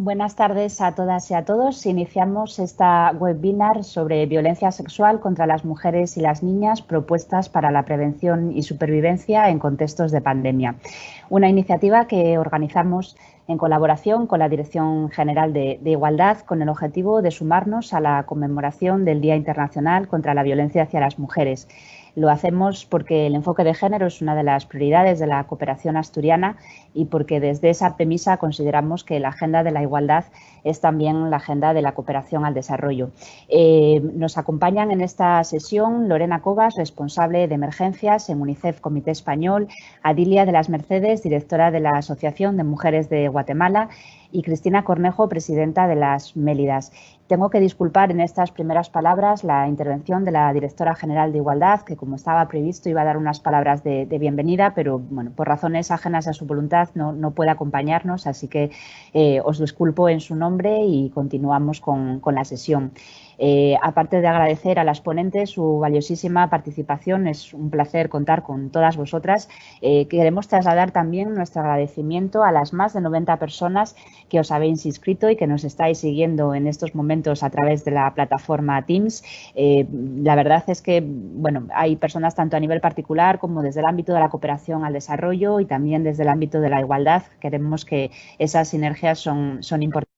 Buenas tardes a todas y a todos. Iniciamos esta webinar sobre violencia sexual contra las mujeres y las niñas, propuestas para la prevención y supervivencia en contextos de pandemia. Una iniciativa que organizamos en colaboración con la Dirección General de Igualdad con el objetivo de sumarnos a la conmemoración del Día Internacional contra la Violencia hacia las Mujeres. Lo hacemos porque el enfoque de género es una de las prioridades de la cooperación asturiana y porque desde esa premisa consideramos que la agenda de la igualdad es también la agenda de la cooperación al desarrollo. Nos acompañan en esta sesión Lorena Cobas, responsable de emergencias en UNICEF Comité Español, Adilia de las Mercedes, directora de la Asociación de Mujeres de Guatemala, y Cristina Cornejo, presidenta de las Mélidas. Tengo que disculpar en estas primeras palabras la intervención de la directora general de Igualdad, que como estaba previsto iba a dar unas palabras de bienvenida, pero bueno, por razones ajenas a su voluntad no puede acompañarnos, así que os disculpo en su nombre y continuamos con la sesión. Aparte de agradecer a las ponentes su valiosísima participación, es un placer contar con todas vosotras. Queremos trasladar también nuestro agradecimiento a las más de 90 personas que os habéis inscrito y que nos estáis siguiendo en estos momentos a través de la plataforma Teams. La verdad es que bueno, hay personas tanto a nivel particular como desde el ámbito de la cooperación al desarrollo y también desde el ámbito de la igualdad. Queremos que esas sinergias son importantes.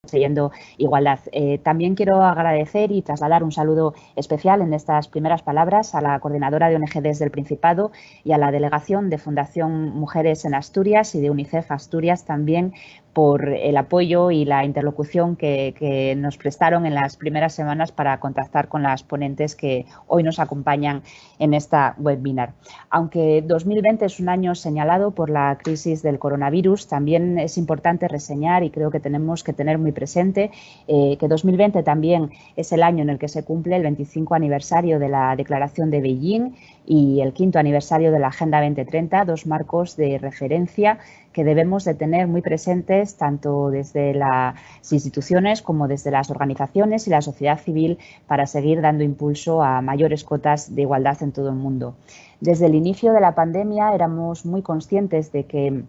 Consiguiendo igualdad. También quiero agradecer y trasladar un saludo especial en estas primeras palabras a la coordinadora de ONG del Principado y a la delegación de Fundación Mujeres en Asturias y de UNICEF Asturias también por el apoyo y la interlocución que nos prestaron en las primeras semanas para contactar con las ponentes que hoy nos acompañan en esta webinar. Aunque 2020 es un año señalado por la crisis del coronavirus, también es importante reseñar y creo que tenemos que tener muy presente que 2020 también es el año en el que se cumple el 25 aniversario de la Declaración de Beijing y el 5º aniversario de la Agenda 2030, dos marcos de referencia que debemos de tener muy presentes tanto desde las instituciones como desde las organizaciones y la sociedad civil para seguir dando impulso a mayores cotas de igualdad en todo el mundo. Desde el inicio de la pandemia éramos muy conscientes de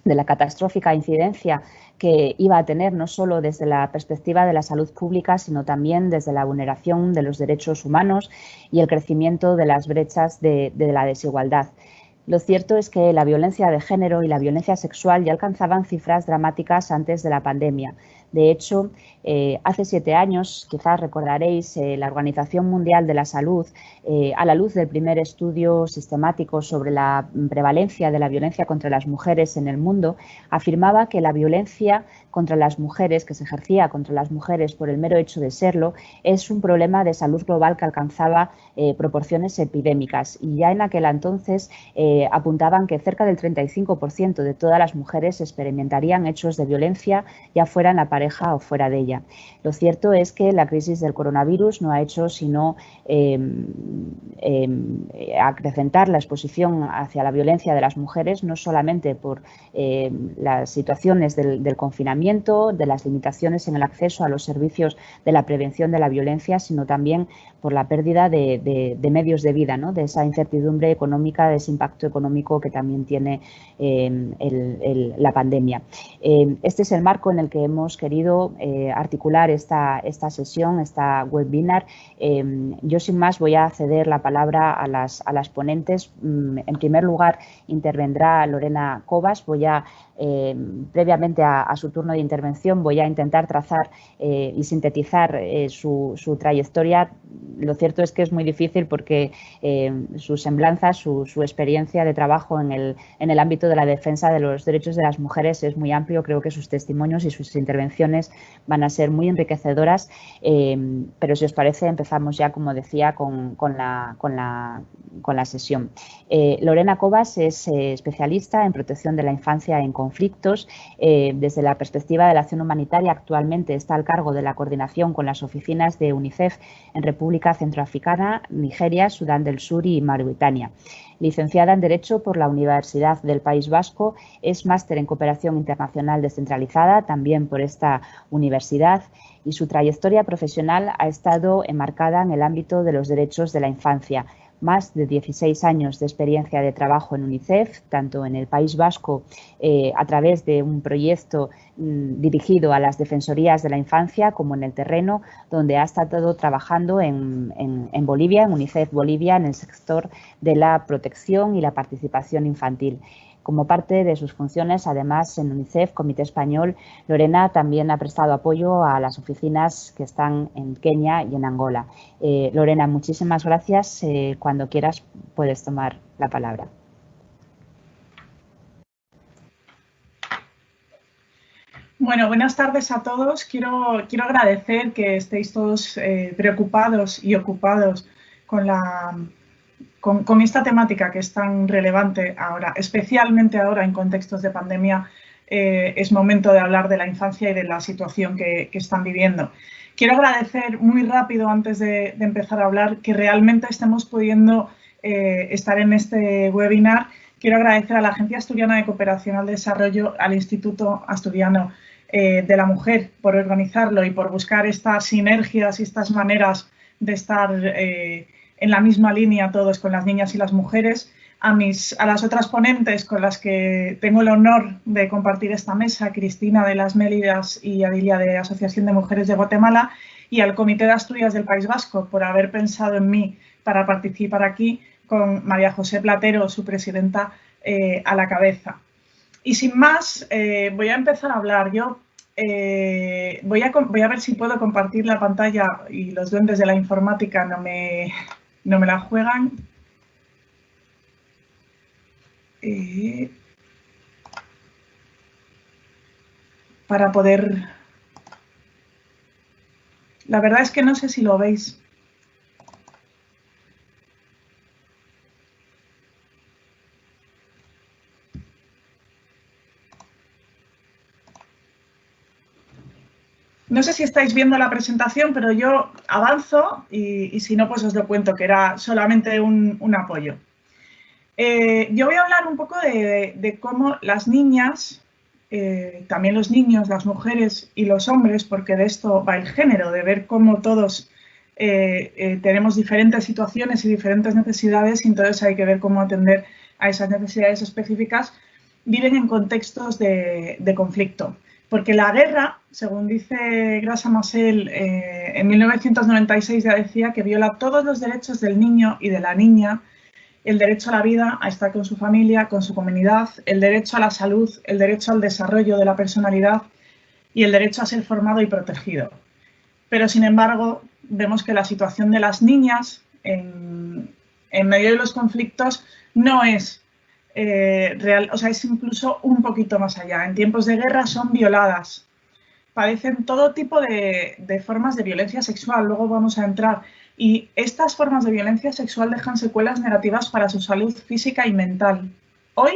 la catastrófica incidencia que iba a tener no solo desde la perspectiva de la salud pública, sino también desde la vulneración de los derechos humanos y el crecimiento de las brechas de la desigualdad. Lo cierto es que la violencia de género y la violencia sexual ya alcanzaban cifras dramáticas antes de la pandemia. De hecho, hace 7 años, quizás recordaréis, la Organización Mundial de la Salud, a la luz del primer estudio sistemático sobre la prevalencia de la violencia contra las mujeres en el mundo, afirmaba que la violencia contra las mujeres, que se ejercía contra las mujeres por el mero hecho de serlo, es un problema de salud global que alcanzaba proporciones epidémicas. Y ya en aquel entonces apuntaban que cerca del 35% de todas las mujeres experimentarían hechos de violencia, ya fuera en la pareja o fuera de ella. Lo cierto es que la crisis del coronavirus no ha hecho sino acrecentar la exposición hacia la violencia de las mujeres, no solamente por las situaciones del confinamiento, de las limitaciones en el acceso a los servicios de la prevención de la violencia, sino también por la pérdida de medios de vida, ¿no? De esa incertidumbre económica, de ese impacto económico que también tiene la pandemia. Este es el marco en el que hemos querido articular esta sesión, esta webinar. Yo sin más voy a ceder la palabra a las ponentes. En primer lugar intervendrá Lorena Cobas. Voy a previamente a su turno de intervención voy a intentar trazar y sintetizar su trayectoria. Lo cierto es que es muy difícil porque su semblanza, su experiencia de trabajo en el ámbito de la defensa de los derechos de las mujeres es muy amplio. Creo que sus testimonios y sus intervenciones van a ser muy enriquecedoras, pero si os parece empezamos ya, como decía, con la sesión. Lorena Cobas es especialista en protección de la infancia en conflictos. Desde la perspectiva de la acción humanitaria, actualmente está al cargo de la coordinación con las oficinas de UNICEF en República Centroafricana, Nigeria, Sudán del Sur y Mauritania. Licenciada en Derecho por la Universidad del País Vasco, es máster en Cooperación Internacional Descentralizada, también por esta universidad, y su trayectoria profesional ha estado enmarcada en el ámbito de los derechos de la infancia. más de 16 años de experiencia de trabajo en UNICEF, tanto en el País Vasco a través de un proyecto dirigido a las defensorías de la infancia, como en el terreno, donde ha estado trabajando en Bolivia, en UNICEF Bolivia, en el sector de la protección y la participación infantil. Como parte de sus funciones, además, en UNICEF, Comité Español, Lorena también ha prestado apoyo a las oficinas que están en Kenia y en Angola. Lorena, muchísimas gracias. Cuando quieras puedes tomar la palabra. Bueno, buenas tardes a todos. Quiero agradecer que estéis todos preocupados y ocupados con esta temática que es tan relevante ahora, especialmente ahora en contextos de pandemia. Es momento de hablar de la infancia y de la situación que están viviendo. Quiero agradecer muy rápido, antes de empezar a hablar, que realmente estemos pudiendo estar en este webinar. Quiero agradecer a la Agencia Asturiana de Cooperación al Desarrollo, al Instituto Asturiano de la Mujer por organizarlo y por buscar estas sinergias y estas maneras de estar en la misma línea todos con las niñas y las mujeres, a las otras ponentes con las que tengo el honor de compartir esta mesa, Cristina de las Mélidas y Adilia de Asociación de Mujeres de Guatemala, y al Comité de Asturias del País Vasco por haber pensado en mí para participar aquí, con María José Platero, su presidenta, a la cabeza. Y sin más, voy a empezar a hablar. Yo voy a ver si puedo compartir la pantalla y los duendes de la informática no me la juegan. Para poder... La verdad es que no sé si lo veis. No sé si estáis viendo la presentación, pero yo avanzo y si no, pues os lo cuento, que era solamente un apoyo. Yo voy a hablar un poco de cómo las niñas, también los niños, las mujeres y los hombres, porque de esto va el género, de ver cómo todos tenemos diferentes situaciones y diferentes necesidades, y entonces hay que ver cómo atender a esas necesidades específicas, viven en contextos de conflicto. Porque la guerra, según dice Graça Massel, en 1996 ya decía que viola todos los derechos del niño y de la niña, el derecho a la vida, a estar con su familia, con su comunidad, el derecho a la salud, el derecho al desarrollo de la personalidad y el derecho a ser formado y protegido. Pero, sin embargo, vemos que la situación de las niñas en medio de los conflictos no es real, o sea, es incluso un poquito más allá. En tiempos de guerra son violadas, padecen todo tipo de formas de violencia sexual, luego vamos a entrar, y estas formas de violencia sexual dejan secuelas negativas para su salud física y mental, hoy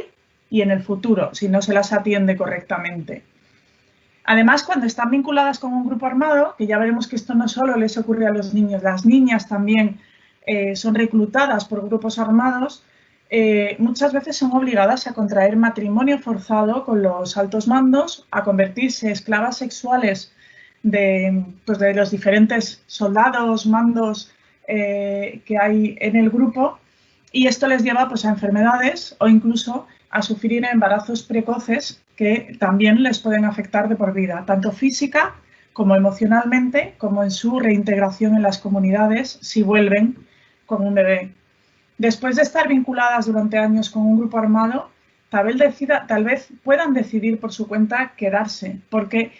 y en el futuro, si no se las atiende correctamente. Además, cuando están vinculadas con un grupo armado, que ya veremos que esto no solo les ocurre a los niños, las niñas también son reclutadas por grupos armados, muchas veces son obligadas a contraer matrimonio forzado con los altos mandos, a convertirse en esclavas sexuales de los diferentes soldados, mandos que hay en el grupo, y esto les lleva pues, a enfermedades o incluso a sufrir embarazos precoces que también les pueden afectar de por vida, tanto física como emocionalmente, como en su reintegración en las comunidades si vuelven con un bebé. Después de estar vinculadas durante años con un grupo armado, tal vez puedan decidir por su cuenta quedarse, porque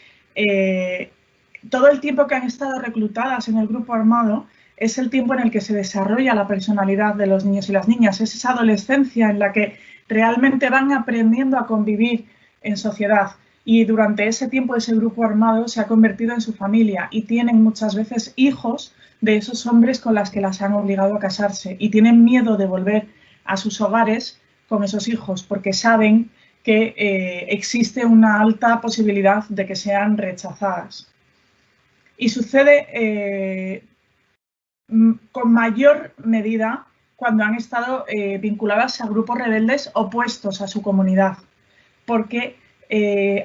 todo el tiempo que han estado reclutadas en el grupo armado es el tiempo en el que se desarrolla la personalidad de los niños y las niñas, es esa adolescencia en la que realmente van aprendiendo a convivir en sociedad, y durante ese tiempo ese grupo armado se ha convertido en su familia y tienen muchas veces hijos de esos hombres con las que las han obligado a casarse, y tienen miedo de volver a sus hogares con esos hijos porque saben que existe una alta posibilidad de que sean rechazadas. Y sucede con mayor medida cuando han estado vinculadas a grupos rebeldes opuestos a su comunidad, porque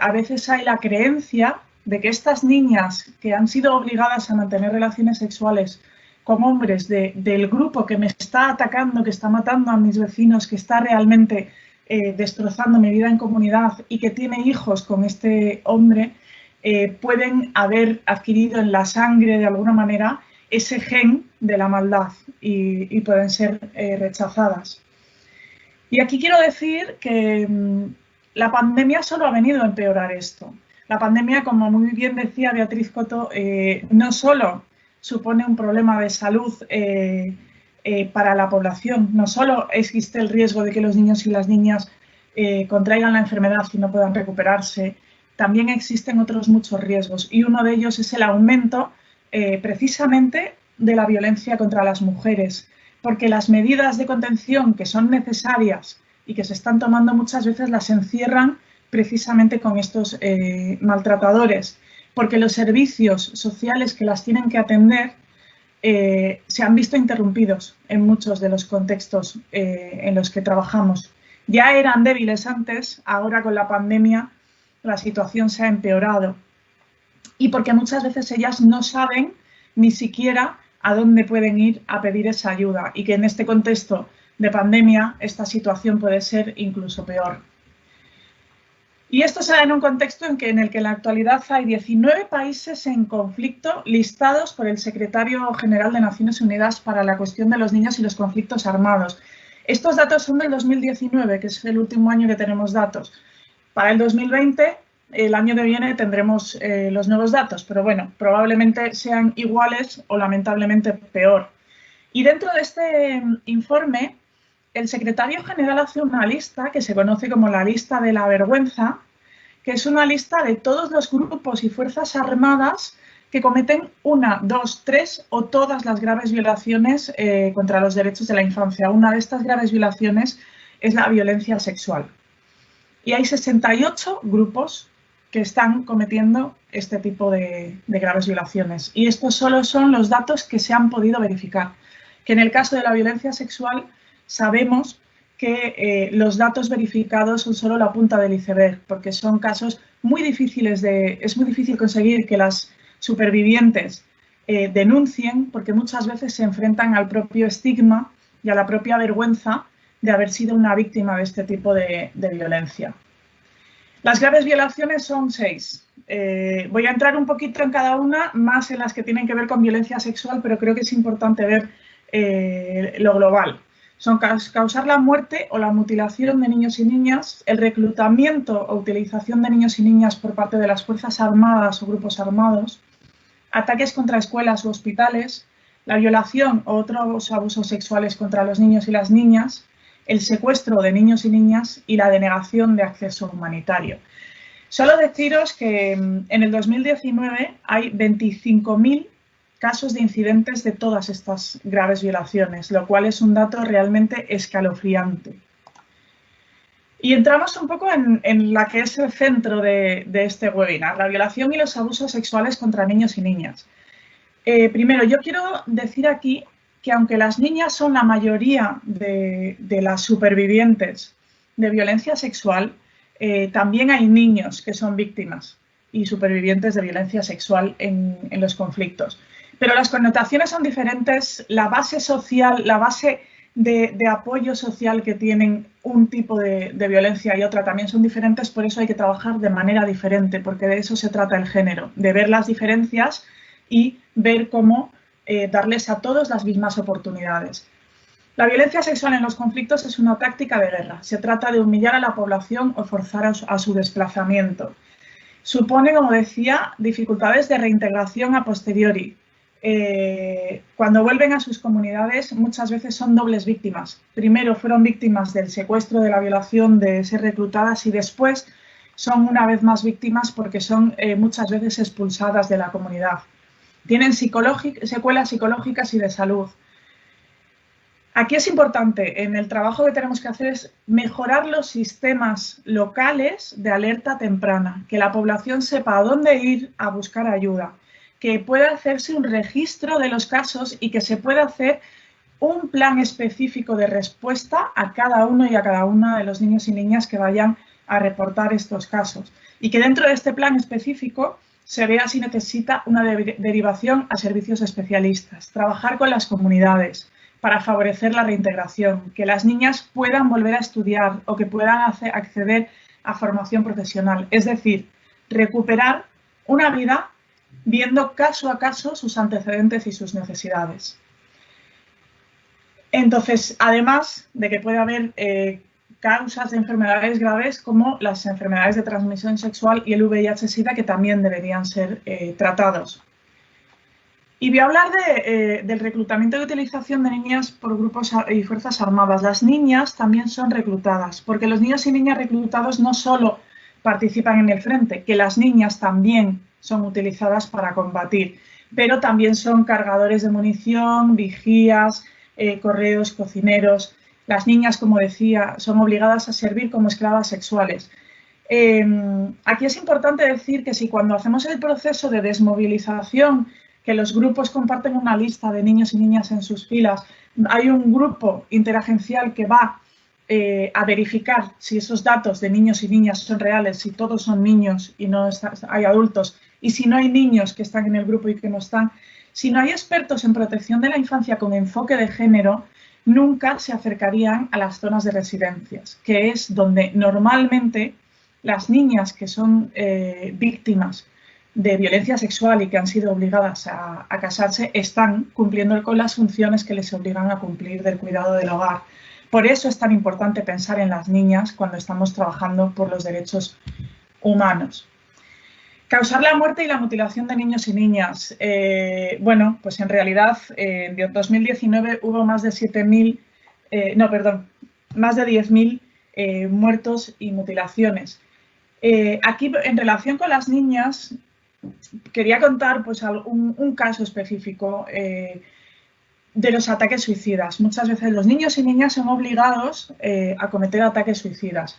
a veces hay la creencia de que estas niñas que han sido obligadas a mantener relaciones sexuales con hombres del grupo que me está atacando, que está matando a mis vecinos, que está realmente destrozando mi vida en comunidad y que tiene hijos con este hombre, pueden haber adquirido en la sangre de alguna manera ese gen de la maldad y pueden ser rechazadas. Y aquí quiero decir que la pandemia solo ha venido a empeorar esto. La pandemia, como muy bien decía Beatriz Coto, no solo supone un problema de salud para la población, no solo existe el riesgo de que los niños y las niñas contraigan la enfermedad y no puedan recuperarse, también existen otros muchos riesgos y uno de ellos es el aumento precisamente de la violencia contra las mujeres, porque las medidas de contención que son necesarias y que se están tomando muchas veces las encierran precisamente con estos maltratadores, porque los servicios sociales que las tienen que atender se han visto interrumpidos en muchos de los contextos en los que trabajamos. Ya eran débiles antes, ahora con la pandemia la situación se ha empeorado. Y porque muchas veces ellas no saben ni siquiera a dónde pueden ir a pedir esa ayuda y que en este contexto de pandemia esta situación puede ser incluso peor. Y esto se da en un contexto en el que en la actualidad hay 19 países en conflicto listados por el Secretario General de Naciones Unidas para la cuestión de los niños y los conflictos armados. Estos datos son del 2019, que es el último año que tenemos datos. Para el 2020, el año que viene, tendremos los nuevos datos, pero bueno, probablemente sean iguales o lamentablemente peor. Y dentro de este informe, el secretario general hace una lista que se conoce como la lista de la vergüenza, que es una lista de todos los grupos y fuerzas armadas que cometen una, dos, tres o todas las graves violaciones contra los derechos de la infancia. Una de estas graves violaciones es la violencia sexual. Y hay 68 grupos que están cometiendo este tipo de graves violaciones. Y estos solo son los datos que se han podido verificar. Que en el caso de la violencia sexual sabemos que los datos verificados son solo la punta del iceberg, porque son casos muy difíciles es muy difícil conseguir que las supervivientes denuncien, porque muchas veces se enfrentan al propio estigma y a la propia vergüenza de haber sido una víctima de este tipo de violencia. Las graves violaciones son 6. Voy a entrar un poquito en cada una, más en las que tienen que ver con violencia sexual, pero creo que es importante ver lo global. Son causar la muerte o la mutilación de niños y niñas, el reclutamiento o utilización de niños y niñas por parte de las fuerzas armadas o grupos armados, ataques contra escuelas u hospitales, la violación o otros abusos sexuales contra los niños y las niñas, el secuestro de niños y niñas y la denegación de acceso humanitario. Solo deciros que en el 2019 hay 25.000 casos de incidentes de todas estas graves violaciones, lo cual es un dato realmente escalofriante. Y entramos un poco en la que es el centro de este webinar, la violación y los abusos sexuales contra niños y niñas. Primero, yo quiero decir aquí que aunque las niñas son la mayoría de las supervivientes de violencia sexual, también hay niños que son víctimas y supervivientes de violencia sexual en los conflictos. Pero las connotaciones son diferentes, la base social, la base de apoyo social que tienen un tipo de violencia y otra también son diferentes, por eso hay que trabajar de manera diferente, porque de eso se trata el género, de ver las diferencias y ver cómo darles a todos las mismas oportunidades. La violencia sexual en los conflictos es una táctica de guerra. Se trata de humillar a la población o forzar a su desplazamiento. Supone, como decía, dificultades de reintegración a posteriori. Cuando vuelven a sus comunidades, muchas veces son dobles víctimas. Primero fueron víctimas del secuestro, de la violación, de ser reclutadas y después son una vez más víctimas porque son muchas veces expulsadas de la comunidad. Tienen secuelas psicológicas y de salud. Aquí es importante, en el trabajo que tenemos que hacer es mejorar los sistemas locales de alerta temprana, que la población sepa a dónde ir a buscar ayuda, que pueda hacerse un registro de los casos y que se pueda hacer un plan específico de respuesta a cada uno y a cada una de los niños y niñas que vayan a reportar estos casos. Y que dentro de este plan específico se vea si necesita una derivación a servicios especialistas, trabajar con las comunidades para favorecer la reintegración, que las niñas puedan volver a estudiar o que puedan acceder a formación profesional, es decir, recuperar una vida viendo caso a caso sus antecedentes y sus necesidades. Entonces, además de que puede haber causas de enfermedades graves como las enfermedades de transmisión sexual y el VIH-Sida, que también deberían ser tratados. Y voy a hablar del reclutamiento y utilización de niñas por grupos y fuerzas armadas. Las niñas también son reclutadas, porque los niños y niñas reclutados no solo participan en el frente, que las niñas también son utilizadas para combatir, pero también son cargadores de munición, vigías, correos, cocineros. Las niñas, como decía, son obligadas a servir como esclavas sexuales. Aquí es importante decir que si cuando hacemos el proceso de desmovilización, que los grupos comparten una lista de niños y niñas en sus filas, hay un grupo interagencial que va a verificar si esos datos de niños y niñas son reales, si todos son niños y no hay adultos, y si no hay niños que están en el grupo y que no están. Si no hay expertos en protección de la infancia con enfoque de género, nunca se acercarían a las zonas de residencias, que es donde normalmente las niñas que son víctimas de violencia sexual y que han sido obligadas a casarse están cumpliendo con las funciones que les obligan a cumplir del cuidado del hogar. Por eso es tan importante pensar en las niñas cuando estamos trabajando por los derechos humanos. Causar la muerte y la mutilación de niños y niñas. Bueno, pues en realidad en 2019 hubo más de 10.000 muertos y mutilaciones. Aquí, en relación con las niñas, quería contar pues, un caso específico de los ataques suicidas. Muchas veces los niños y niñas son obligados a cometer ataques suicidas.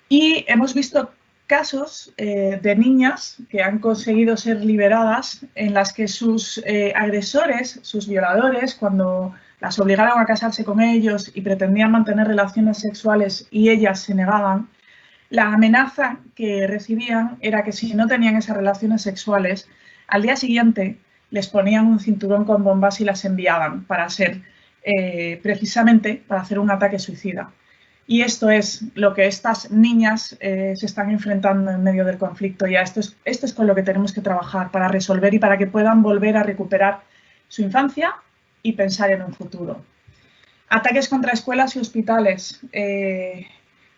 Y hemos visto casos de niñas que han conseguido ser liberadas en las que sus agresores, sus violadores, cuando las obligaron a casarse con ellos y pretendían mantener relaciones sexuales y ellas se negaban, la amenaza que recibían era que si no tenían esas relaciones sexuales, al día siguiente les ponían un cinturón con bombas y las enviaban para ser, precisamente, para hacer un ataque suicida. Y esto es lo que estas niñas se están enfrentando en medio del conflicto. Y esto es con lo que tenemos que trabajar para resolver y para que puedan volver a recuperar su infancia y pensar en un futuro. Ataques contra escuelas y hospitales.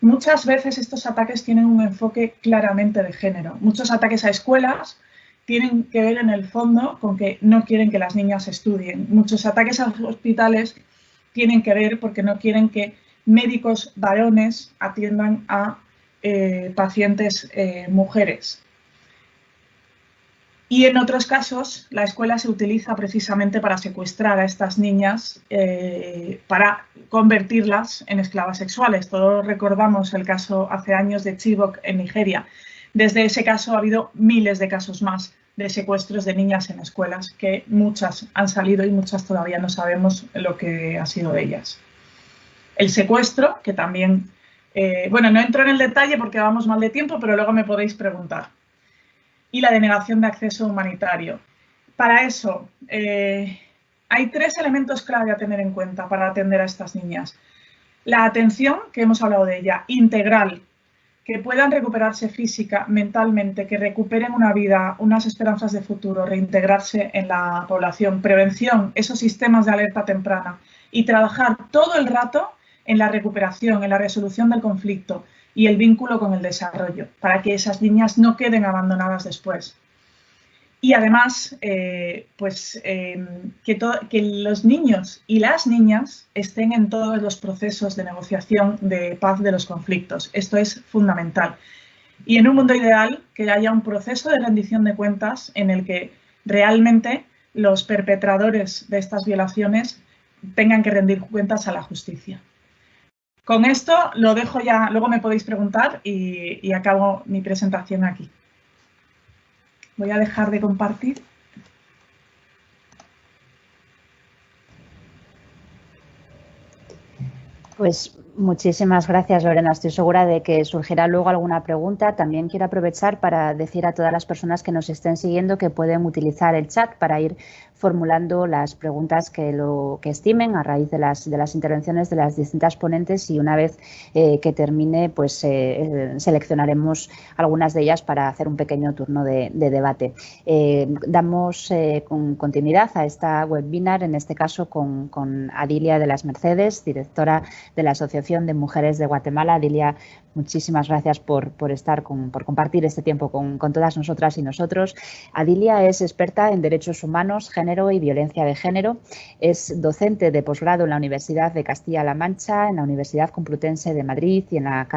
Muchas veces estos ataques tienen un enfoque claramente de género. Muchos ataques a escuelas tienen que ver en el fondo con que no quieren que las niñas estudien. Muchos ataques a hospitales tienen que ver porque no quieren que médicos varones atiendan a pacientes mujeres. Y en otros casos, la escuela se utiliza precisamente para secuestrar a estas niñas, para convertirlas en esclavas sexuales. Todos recordamos el caso hace años de Chibok en Nigeria. Desde ese caso ha habido miles de casos más de secuestros de niñas en escuelas, que muchas han salido y muchas todavía no sabemos lo que ha sido de ellas. El secuestro, que también, bueno, no entro en el detalle porque vamos mal de tiempo, pero luego me podéis preguntar. Y la denegación de acceso humanitario. Para eso, hay 3 elementos clave a tener en cuenta para atender a estas niñas. La atención, que hemos hablado de ella, integral, que puedan recuperarse física, mentalmente, que recuperen una vida, unas esperanzas de futuro, reintegrarse en la población. Prevención, esos sistemas de alerta temprana. Y trabajar todo el rato en la recuperación, en la resolución del conflicto y el vínculo con el desarrollo, para que esas niñas no queden abandonadas después. Y además, que los niños y las niñas estén en todos los procesos de negociación de paz de los conflictos. Esto es fundamental. Y en un mundo ideal, que haya un proceso de rendición de cuentas en el que realmente los perpetradores de estas violaciones tengan que rendir cuentas a la justicia. Con esto lo dejo ya, luego me podéis preguntar y acabo mi presentación aquí. Voy a dejar de compartir. Pues Muchísimas gracias, Lorena. Estoy segura de que surgirá luego alguna pregunta. También quiero aprovechar para decir a todas las personas que nos estén siguiendo que pueden utilizar el chat para ir formulando las preguntas que estimen a raíz de las intervenciones de las distintas ponentes, y una vez que termine, pues seleccionaremos algunas de ellas para hacer un pequeño turno de debate. Damos continuidad a esta webinar, en este caso con Adilia de las Mercedes, directora de la Asociación de Mujeres de Guatemala. Adilia, muchísimas gracias por compartir este tiempo con todas nosotras y nosotros. Adilia es experta en Derechos Humanos, Género y Violencia de Género. Es docente de posgrado en la Universidad de Castilla-La Mancha, en la Universidad Complutense de Madrid y en la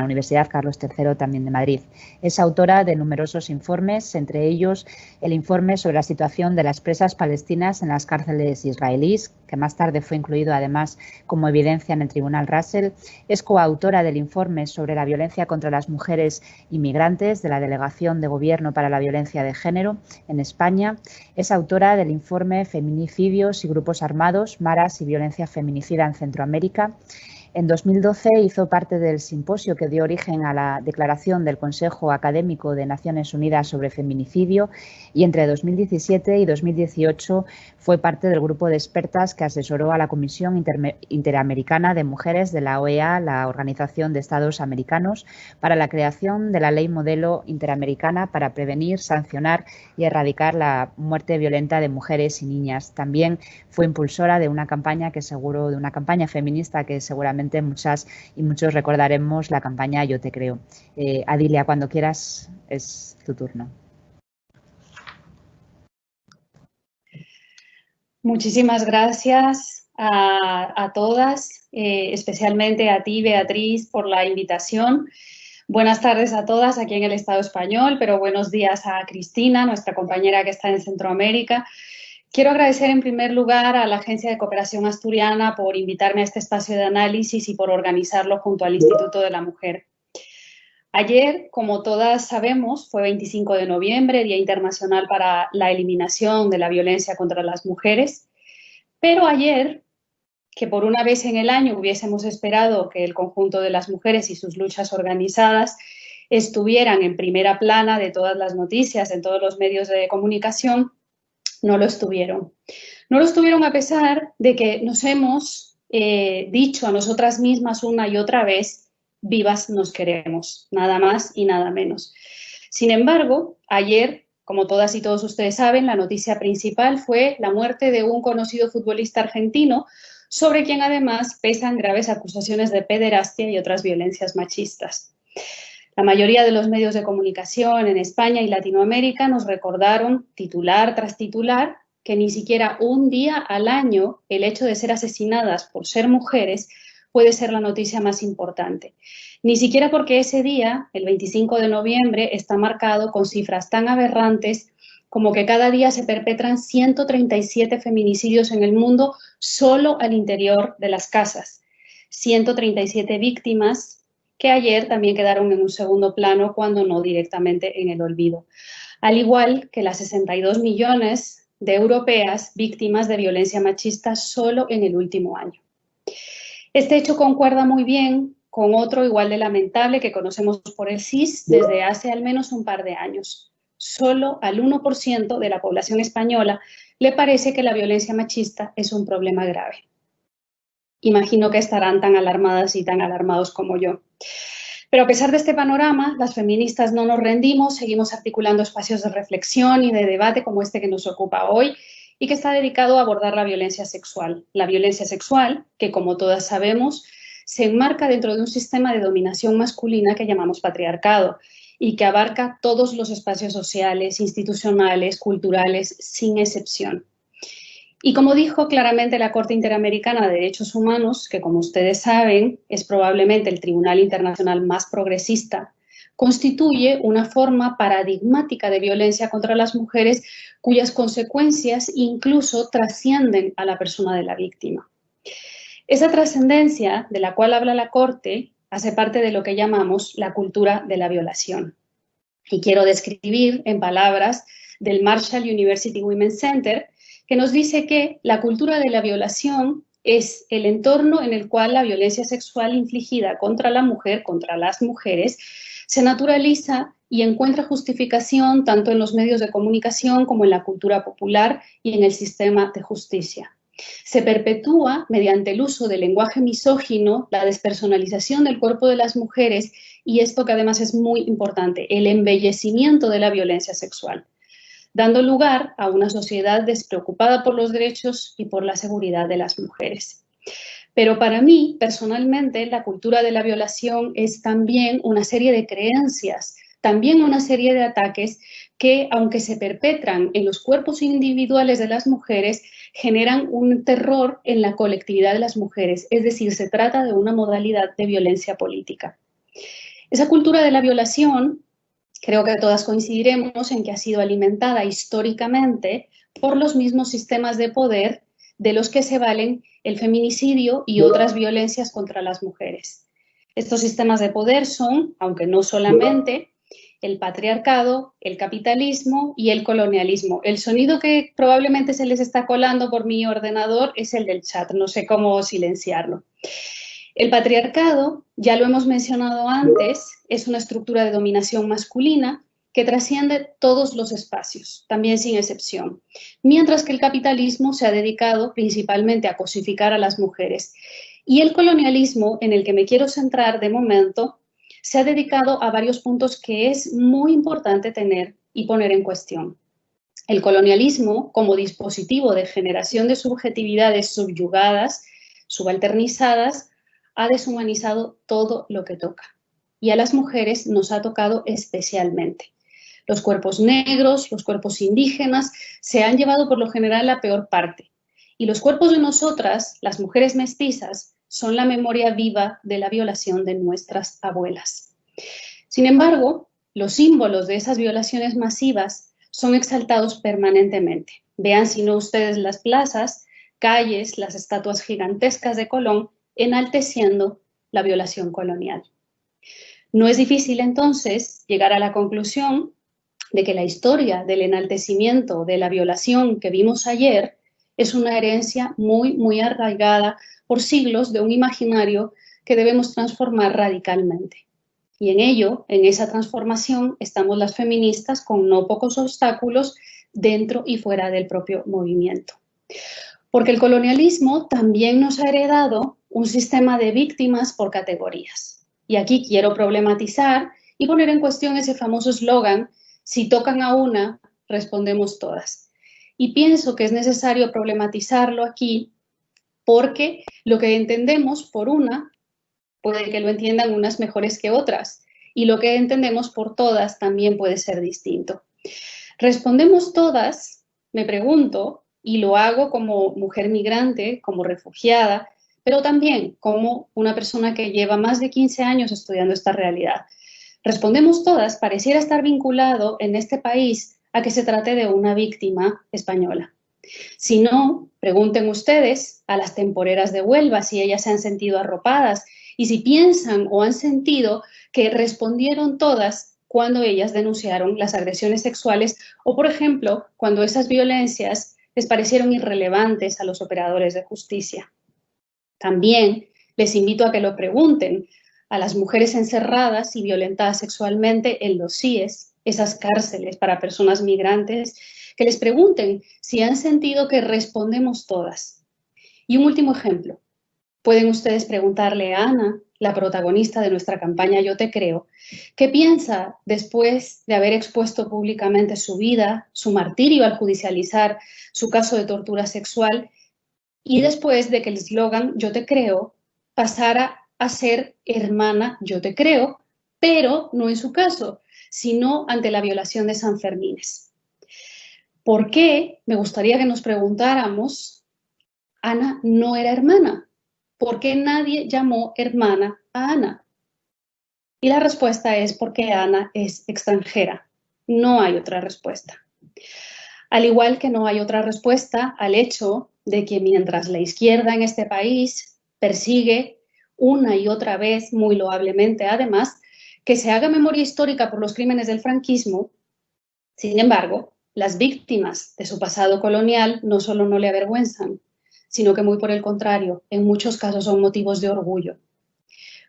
Universidad Carlos III también de Madrid. Es autora de numerosos informes, entre ellos el informe sobre la situación de las presas palestinas en las cárceles israelíes, que más tarde fue incluido además como evidencia en el Tribunal Russell. Es coautora del informe sobre la violencia contra las mujeres inmigrantes de la Delegación de Gobierno para la Violencia de Género en España. Es autora del informe Feminicidios y Grupos Armados, Maras y Violencia Feminicida en Centroamérica. En 2012 hizo parte del simposio que dio origen a la declaración del Consejo Académico de Naciones Unidas sobre Feminicidio, y entre 2017 y 2018 fue parte del grupo de expertas que asesoró a la Comisión Interamericana de Mujeres de la OEA, la Organización de Estados Americanos, para la creación de la Ley Modelo Interamericana para prevenir, sancionar y erradicar la muerte violenta de mujeres y niñas. También fue impulsora de una campaña feminista que seguramente muchas y muchos recordaremos, la campaña Yo Te Creo. Adilia, cuando quieras, es tu turno. Muchísimas gracias a todas, especialmente a ti, Beatriz, por la invitación. Buenas tardes a todas aquí en el Estado español, pero buenos días a Cristina, nuestra compañera que está en Centroamérica. Quiero agradecer en primer lugar a la Agencia de Cooperación Asturiana por invitarme a este espacio de análisis y por organizarlo junto al Instituto de la Mujer. Ayer, como todas sabemos, fue 25 de noviembre, Día Internacional para la Eliminación de la Violencia contra las Mujeres, pero ayer, que por una vez en el año hubiésemos esperado que el conjunto de las mujeres y sus luchas organizadas estuvieran en primera plana de todas las noticias, en todos los medios de comunicación, no lo estuvieron. No lo estuvieron a pesar de que nos hemos dicho a nosotras mismas una y otra vez: vivas nos queremos, nada más y nada menos. Sin embargo, ayer, como todas y todos ustedes saben, la noticia principal fue la muerte de un conocido futbolista argentino, sobre quien además pesan graves acusaciones de pederastia y otras violencias machistas. La mayoría de los medios de comunicación en España y Latinoamérica nos recordaron, titular tras titular, que ni siquiera un día al año el hecho de ser asesinadas por ser mujeres puede ser la noticia más importante. Ni siquiera porque ese día, el 25 de noviembre, está marcado con cifras tan aberrantes como que cada día se perpetran 137 feminicidios en el mundo solo al interior de las casas. 137 víctimas que ayer también quedaron en un segundo plano, cuando no directamente en el olvido. Al igual que las 62 millones de europeas víctimas de violencia machista solo en el último año. Este hecho concuerda muy bien con otro igual de lamentable que conocemos por el CIS desde hace al menos un par de años. Solo al 1% de la población española le parece que la violencia machista es un problema grave. Imagino que estarán tan alarmadas y tan alarmados como yo. Pero a pesar de este panorama, las feministas no nos rendimos, seguimos articulando espacios de reflexión y de debate como este que nos ocupa hoy y que está dedicado a abordar la violencia sexual. La violencia sexual, que como todas sabemos, se enmarca dentro de un sistema de dominación masculina que llamamos patriarcado y que abarca todos los espacios sociales, institucionales, culturales, sin excepción. Y como dijo claramente la Corte Interamericana de Derechos Humanos, que como ustedes saben es probablemente el tribunal internacional más progresista, constituye una forma paradigmática de violencia contra las mujeres cuyas consecuencias incluso trascienden a la persona de la víctima. Esa trascendencia de la cual habla la Corte hace parte de lo que llamamos la cultura de la violación. Y quiero describir en palabras del Marshall University Women's Center, que nos dice que la cultura de la violación es el entorno en el cual la violencia sexual infligida contra la mujer, contra las mujeres, se naturaliza y encuentra justificación tanto en los medios de comunicación como en la cultura popular y en el sistema de justicia. Se perpetúa mediante el uso del lenguaje misógino, la despersonalización del cuerpo de las mujeres y esto que además es muy importante, el embellecimiento de la violencia sexual, dando lugar a una sociedad despreocupada por los derechos y por la seguridad de las mujeres. Pero para mí, personalmente, la cultura de la violación es también una serie de creencias, también una serie de ataques que, aunque se perpetran en los cuerpos individuales de las mujeres, generan un terror en la colectividad de las mujeres, es decir, se trata de una modalidad de violencia política. Esa cultura de la violación, creo que todas coincidiremos en que ha sido alimentada históricamente por los mismos sistemas de poder de los que se valen el feminicidio y otras violencias contra las mujeres. Estos sistemas de poder son, aunque no solamente, el patriarcado, el capitalismo y el colonialismo. El sonido que probablemente se les está colando por mi ordenador es el del chat, no sé cómo silenciarlo. El patriarcado, ya lo hemos mencionado antes, es una estructura de dominación masculina que trasciende todos los espacios, también sin excepción, mientras que el capitalismo se ha dedicado principalmente a cosificar a las mujeres. Y el colonialismo, en el que me quiero centrar de momento, se ha dedicado a varios puntos que es muy importante tener y poner en cuestión. El colonialismo, como dispositivo de generación de subjetividades subyugadas, subalternizadas, ha deshumanizado todo lo que toca. Y a las mujeres nos ha tocado especialmente. Los cuerpos negros, los cuerpos indígenas, se han llevado por lo general la peor parte. Y los cuerpos de nosotras, las mujeres mestizas, son la memoria viva de la violación de nuestras abuelas. Sin embargo, los símbolos de esas violaciones masivas son exaltados permanentemente. Vean si no ustedes las plazas, calles, las estatuas gigantescas de Colón, enalteciendo la violación colonial. No es difícil entonces llegar a la conclusión de que la historia del enaltecimiento de la violación que vimos ayer es una herencia muy arraigada por siglos de un imaginario que debemos transformar radicalmente. Y en ello, en esa transformación, estamos las feministas con no pocos obstáculos dentro y fuera del propio movimiento. Porque el colonialismo también nos ha heredado un sistema de víctimas por categorías. Y aquí quiero problematizar y poner en cuestión ese famoso eslogan, si tocan a una, respondemos todas. Y pienso que es necesario problematizarlo aquí porque lo que entendemos por una puede que lo entiendan unas mejores que otras y lo que entendemos por todas también puede ser distinto. Respondemos todas, me pregunto, y lo hago como mujer migrante, como refugiada, pero también como una persona que lleva más de 15 años estudiando esta realidad. Respondemos todas pareciera estar vinculado en este país a que se trate de una víctima española. Si no, pregunten ustedes a las temporeras de Huelva si ellas se han sentido arropadas y si piensan o han sentido que respondieron todas cuando ellas denunciaron las agresiones sexuales o, por ejemplo, cuando esas violencias les parecieron irrelevantes a los operadores de justicia. También les invito a que lo pregunten a las mujeres encerradas y violentadas sexualmente en los CIES, esas cárceles para personas migrantes, que les pregunten si han sentido que respondemos todas. Y un último ejemplo. Pueden ustedes preguntarle a Ana, la protagonista de nuestra campaña Yo Te Creo, qué piensa después de haber expuesto públicamente su vida, su martirio al judicializar su caso de tortura sexual y después de que el eslogan Yo Te Creo pasara a ser Hermana Yo Te Creo, pero no en su caso, sino ante la violación de Sanfermines. ¿Por qué? Me gustaría que nos preguntáramos, Ana no era hermana. ¿Por qué nadie llamó hermana a Ana? Y la respuesta es porque Ana es extranjera. No hay otra respuesta. Al igual que no hay otra respuesta al hecho de que mientras la izquierda en este país persigue una y otra vez, muy loablemente además, que se haga memoria histórica por los crímenes del franquismo, sin embargo, las víctimas de su pasado colonial no solo no le avergüenzan, sino que muy por el contrario, en muchos casos son motivos de orgullo.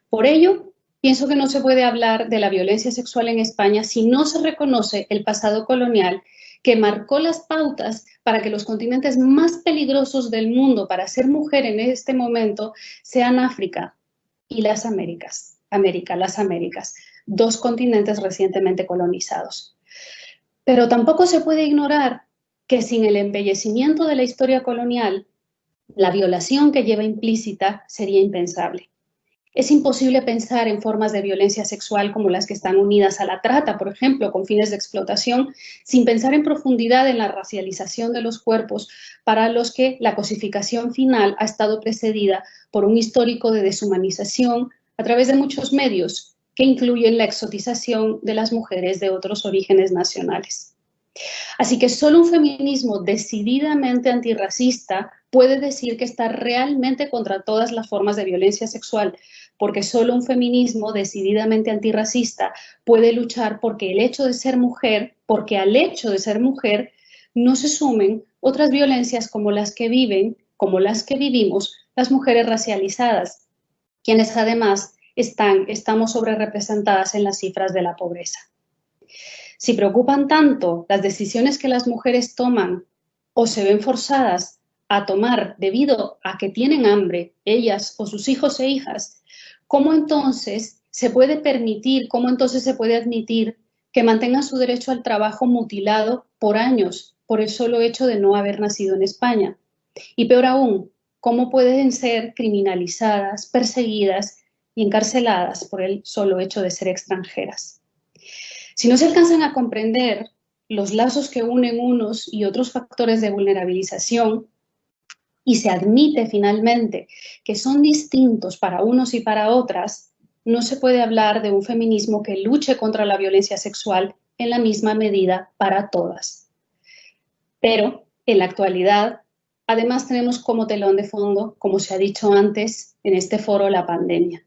Por ello, pienso que no se puede hablar de la violencia sexual en España si no se reconoce el pasado colonial que marcó las pautas para que los continentes más peligrosos del mundo para ser mujer en este momento sean África y las Américas, las Américas, dos continentes recientemente colonizados. Pero tampoco se puede ignorar que sin el embellecimiento de la historia colonial, la violación que lleva implícita sería impensable. Es imposible pensar en formas de violencia sexual como las que están unidas a la trata, por ejemplo, con fines de explotación, sin pensar en profundidad en la racialización de los cuerpos para los que la cosificación final ha estado precedida por un histórico de deshumanización a través de muchos medios que incluyen la exotización de las mujeres de otros orígenes nacionales. Así que solo un feminismo decididamente antirracista puede decir que está realmente contra todas las formas de violencia sexual, porque solo un feminismo decididamente antirracista puede luchar porque al hecho de ser mujer no se sumen otras violencias como las que vivimos las mujeres racializadas, quienes además estamos sobrerepresentadas en las cifras de la pobreza. Si preocupan tanto las decisiones que las mujeres toman o se ven forzadas a tomar debido a que tienen hambre, ellas o sus hijos e hijas, ¿cómo entonces se puede admitir que mantengan su derecho al trabajo mutilado por años por el solo hecho de no haber nacido en España? Y peor aún, ¿cómo pueden ser criminalizadas, perseguidas y encarceladas por el solo hecho de ser extranjeras? Si no se alcanzan a comprender los lazos que unen unos y otros factores de vulnerabilización y se admite finalmente que son distintos para unos y para otras, no se puede hablar de un feminismo que luche contra la violencia sexual en la misma medida para todas. Pero en la actualidad, además tenemos como telón de fondo, como se ha dicho antes en este foro, la pandemia.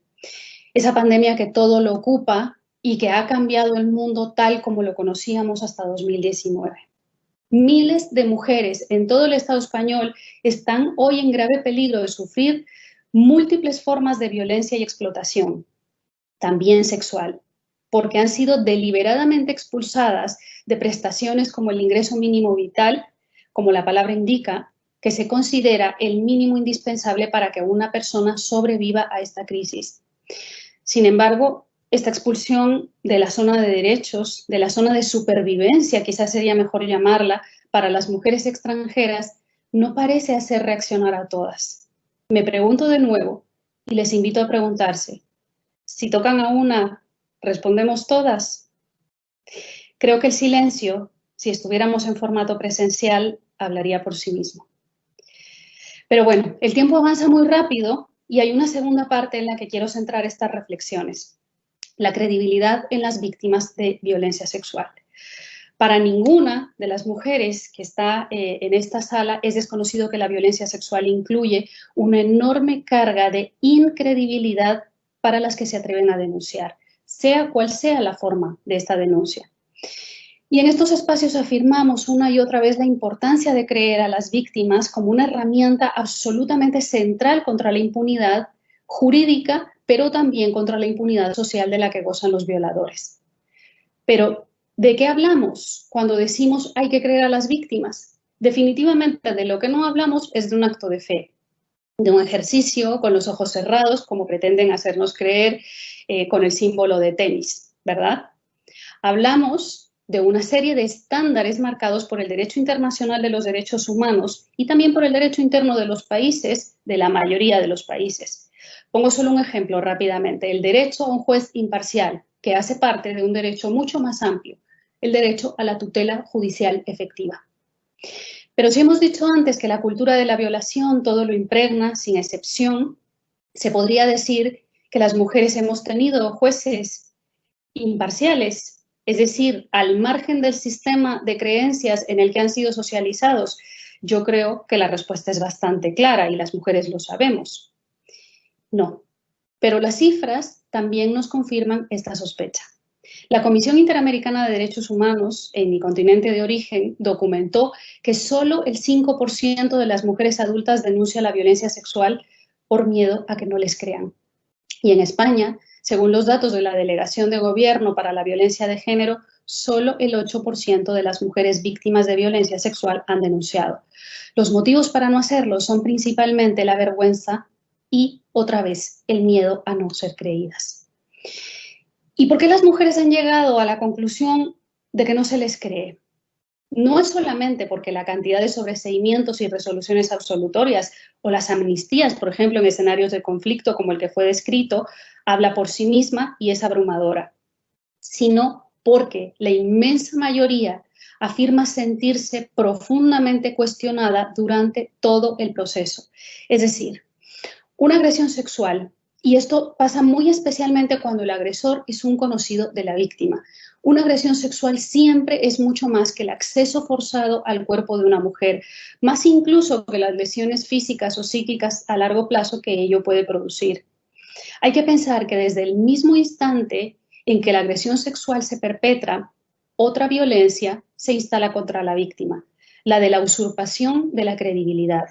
Esa pandemia que todo lo ocupa y que ha cambiado el mundo tal como lo conocíamos hasta 2019. Miles de mujeres en todo el Estado español están hoy en grave peligro de sufrir múltiples formas de violencia y explotación, también sexual, porque han sido deliberadamente expulsadas de prestaciones como el ingreso mínimo vital, como la palabra indica, que se considera el mínimo indispensable para que una persona sobreviva a esta crisis. Sin embargo, esta expulsión de la zona de derechos, de la zona de supervivencia, quizás sería mejor llamarla, para las mujeres extranjeras, no parece hacer reaccionar a todas. Me pregunto de nuevo y les invito a preguntarse, si tocan a una, ¿respondemos todas? Creo que el silencio, si estuviéramos en formato presencial, hablaría por sí mismo. Pero bueno, el tiempo avanza muy rápido y hay una segunda parte en la que quiero centrar estas reflexiones. La credibilidad en las víctimas de violencia sexual. Para ninguna de las mujeres que está en esta sala es desconocido que la violencia sexual incluye una enorme carga de incredibilidad para las que se atreven a denunciar, sea cual sea la forma de esta denuncia. Y en estos espacios afirmamos una y otra vez la importancia de creer a las víctimas como una herramienta absolutamente central contra la impunidad jurídica, pero también contra la impunidad social de la que gozan los violadores. Pero, ¿de qué hablamos cuando decimos hay que creer a las víctimas? Definitivamente de lo que no hablamos es de un acto de fe, de un ejercicio con los ojos cerrados, como pretenden hacernos creer con el símbolo de tenis, ¿verdad? Hablamos de una serie de estándares marcados por el derecho internacional de los derechos humanos y también por el derecho interno de los países, de la mayoría de los países. Pongo solo un ejemplo rápidamente, el derecho a un juez imparcial, que hace parte de un derecho mucho más amplio, el derecho a la tutela judicial efectiva. Pero si hemos dicho antes que la cultura de la violación todo lo impregna, sin excepción, se podría decir que las mujeres hemos tenido jueces imparciales, es decir, al margen del sistema de creencias en el que han sido socializados. Yo creo que la respuesta es bastante clara y las mujeres lo sabemos. No, pero las cifras también nos confirman esta sospecha. La Comisión Interamericana de Derechos Humanos en mi continente de origen documentó que solo el 5% de las mujeres adultas denuncia la violencia sexual por miedo a que no les crean. Y en España, según los datos de la Delegación de Gobierno para la Violencia de Género, solo el 8% de las mujeres víctimas de violencia sexual han denunciado. Los motivos para no hacerlo son principalmente la vergüenza y, otra vez, el miedo a no ser creídas. ¿Y por qué las mujeres han llegado a la conclusión de que no se les cree? No es solamente porque la cantidad de sobreseimientos y resoluciones absolutorias o las amnistías, por ejemplo, en escenarios de conflicto como el que fue descrito, habla por sí misma y es abrumadora, sino porque la inmensa mayoría afirma sentirse profundamente cuestionada durante todo el proceso. Es decir, una agresión sexual, y esto pasa muy especialmente cuando el agresor es un conocido de la víctima. Una agresión sexual siempre es mucho más que el acceso forzado al cuerpo de una mujer, más incluso que las lesiones físicas o psíquicas a largo plazo que ello puede producir. Hay que pensar que desde el mismo instante en que la agresión sexual se perpetra, otra violencia se instala contra la víctima, la de la usurpación de la credibilidad.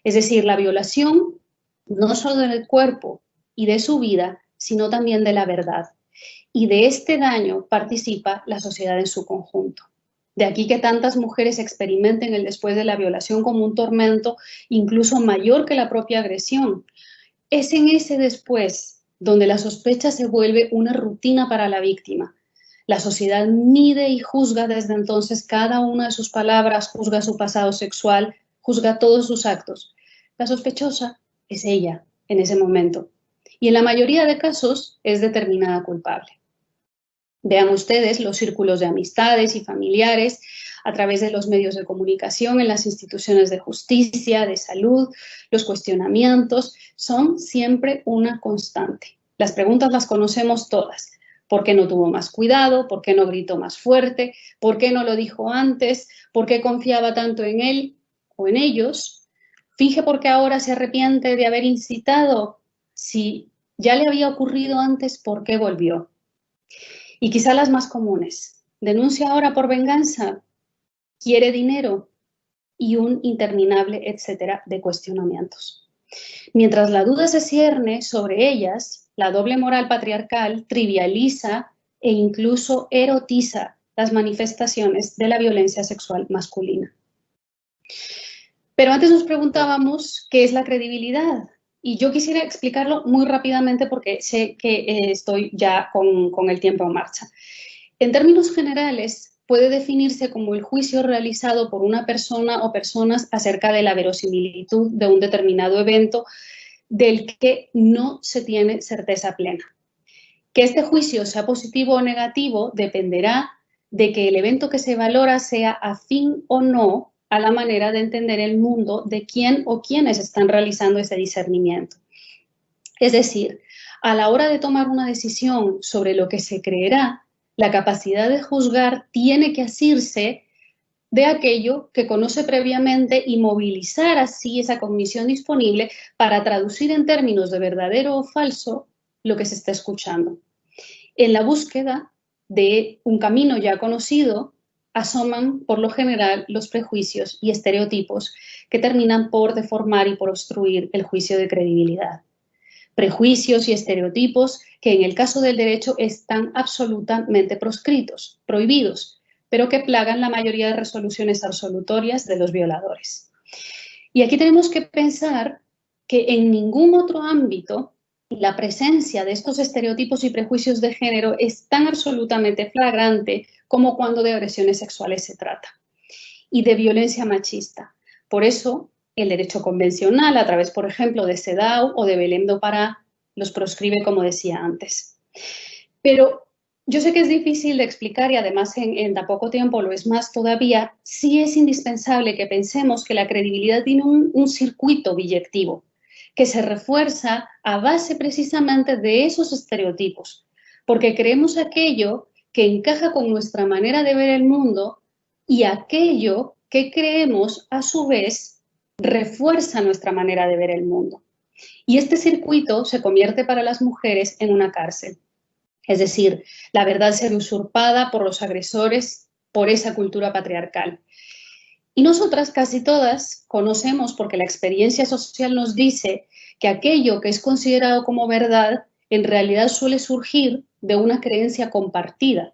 Es decir, la violación no solo del cuerpo y de su vida, sino también de la verdad. Y de este daño participa la sociedad en su conjunto. De aquí que tantas mujeres experimenten el después de la violación como un tormento incluso mayor que la propia agresión. Es en ese después donde la sospecha se vuelve una rutina para la víctima. La sociedad mide y juzga desde entonces cada una de sus palabras, juzga su pasado sexual, juzga todos sus actos. La sospechosa es ella en ese momento y en la mayoría de casos es determinada culpable. Vean ustedes los círculos de amistades y familiares a través de los medios de comunicación en las instituciones de justicia, de salud, los cuestionamientos son siempre una constante. Las preguntas las conocemos todas. ¿Por qué no tuvo más cuidado? ¿Por qué no gritó más fuerte? ¿Por qué no lo dijo antes? ¿Por qué confiaba tanto en él o en ellos? ¿Finge porque ahora se arrepiente de haber incitado? Si ya le había ocurrido antes, ¿por qué volvió? Y quizá las más comunes. Denuncia ahora por venganza, quiere dinero y un interminable etcétera de cuestionamientos. Mientras la duda se cierne sobre ellas, la doble moral patriarcal trivializa e incluso erotiza las manifestaciones de la violencia sexual masculina. Pero antes nos preguntábamos qué es la credibilidad. Y yo quisiera explicarlo muy rápidamente porque sé que estoy ya con el tiempo en marcha. En términos generales, puede definirse como el juicio realizado por una persona o personas acerca de la verosimilitud de un determinado evento del que no se tiene certeza plena. Que este juicio sea positivo o negativo dependerá de que el evento que se valora sea afín o no a la manera de entender el mundo de quién o quiénes están realizando ese discernimiento. Es decir, a la hora de tomar una decisión sobre lo que se creerá, la capacidad de juzgar tiene que asirse de aquello que conoce previamente y movilizar así esa cognición disponible para traducir en términos de verdadero o falso lo que se está escuchando. En la búsqueda de un camino ya conocido, asoman por lo general los prejuicios y estereotipos que terminan por deformar y por obstruir el juicio de credibilidad. Prejuicios y estereotipos que en el caso del derecho están absolutamente proscritos, prohibidos, pero que plagan la mayoría de resoluciones absolutorias de los violadores. Y aquí tenemos que pensar que en ningún otro ámbito la presencia de estos estereotipos y prejuicios de género es tan absolutamente flagrante como cuando de agresiones sexuales se trata y de violencia machista. Por eso, el derecho convencional, a través, por ejemplo, de CEDAW o de Belém do Pará, los proscribe, como decía antes. Pero yo sé que es difícil de explicar y además en tan poco tiempo lo es más todavía. Sí es indispensable que pensemos que la credibilidad tiene un circuito biyectivo que se refuerza a base precisamente de esos estereotipos, porque creemos aquello que encaja con nuestra manera de ver el mundo y aquello que creemos a su vez refuerza nuestra manera de ver el mundo. Y este circuito se convierte para las mujeres en una cárcel. Es decir, la verdad ser usurpada por los agresores, por esa cultura patriarcal. Y nosotras casi todas conocemos, porque la experiencia social nos dice, que aquello que es considerado como verdad en realidad suele surgir de una creencia compartida.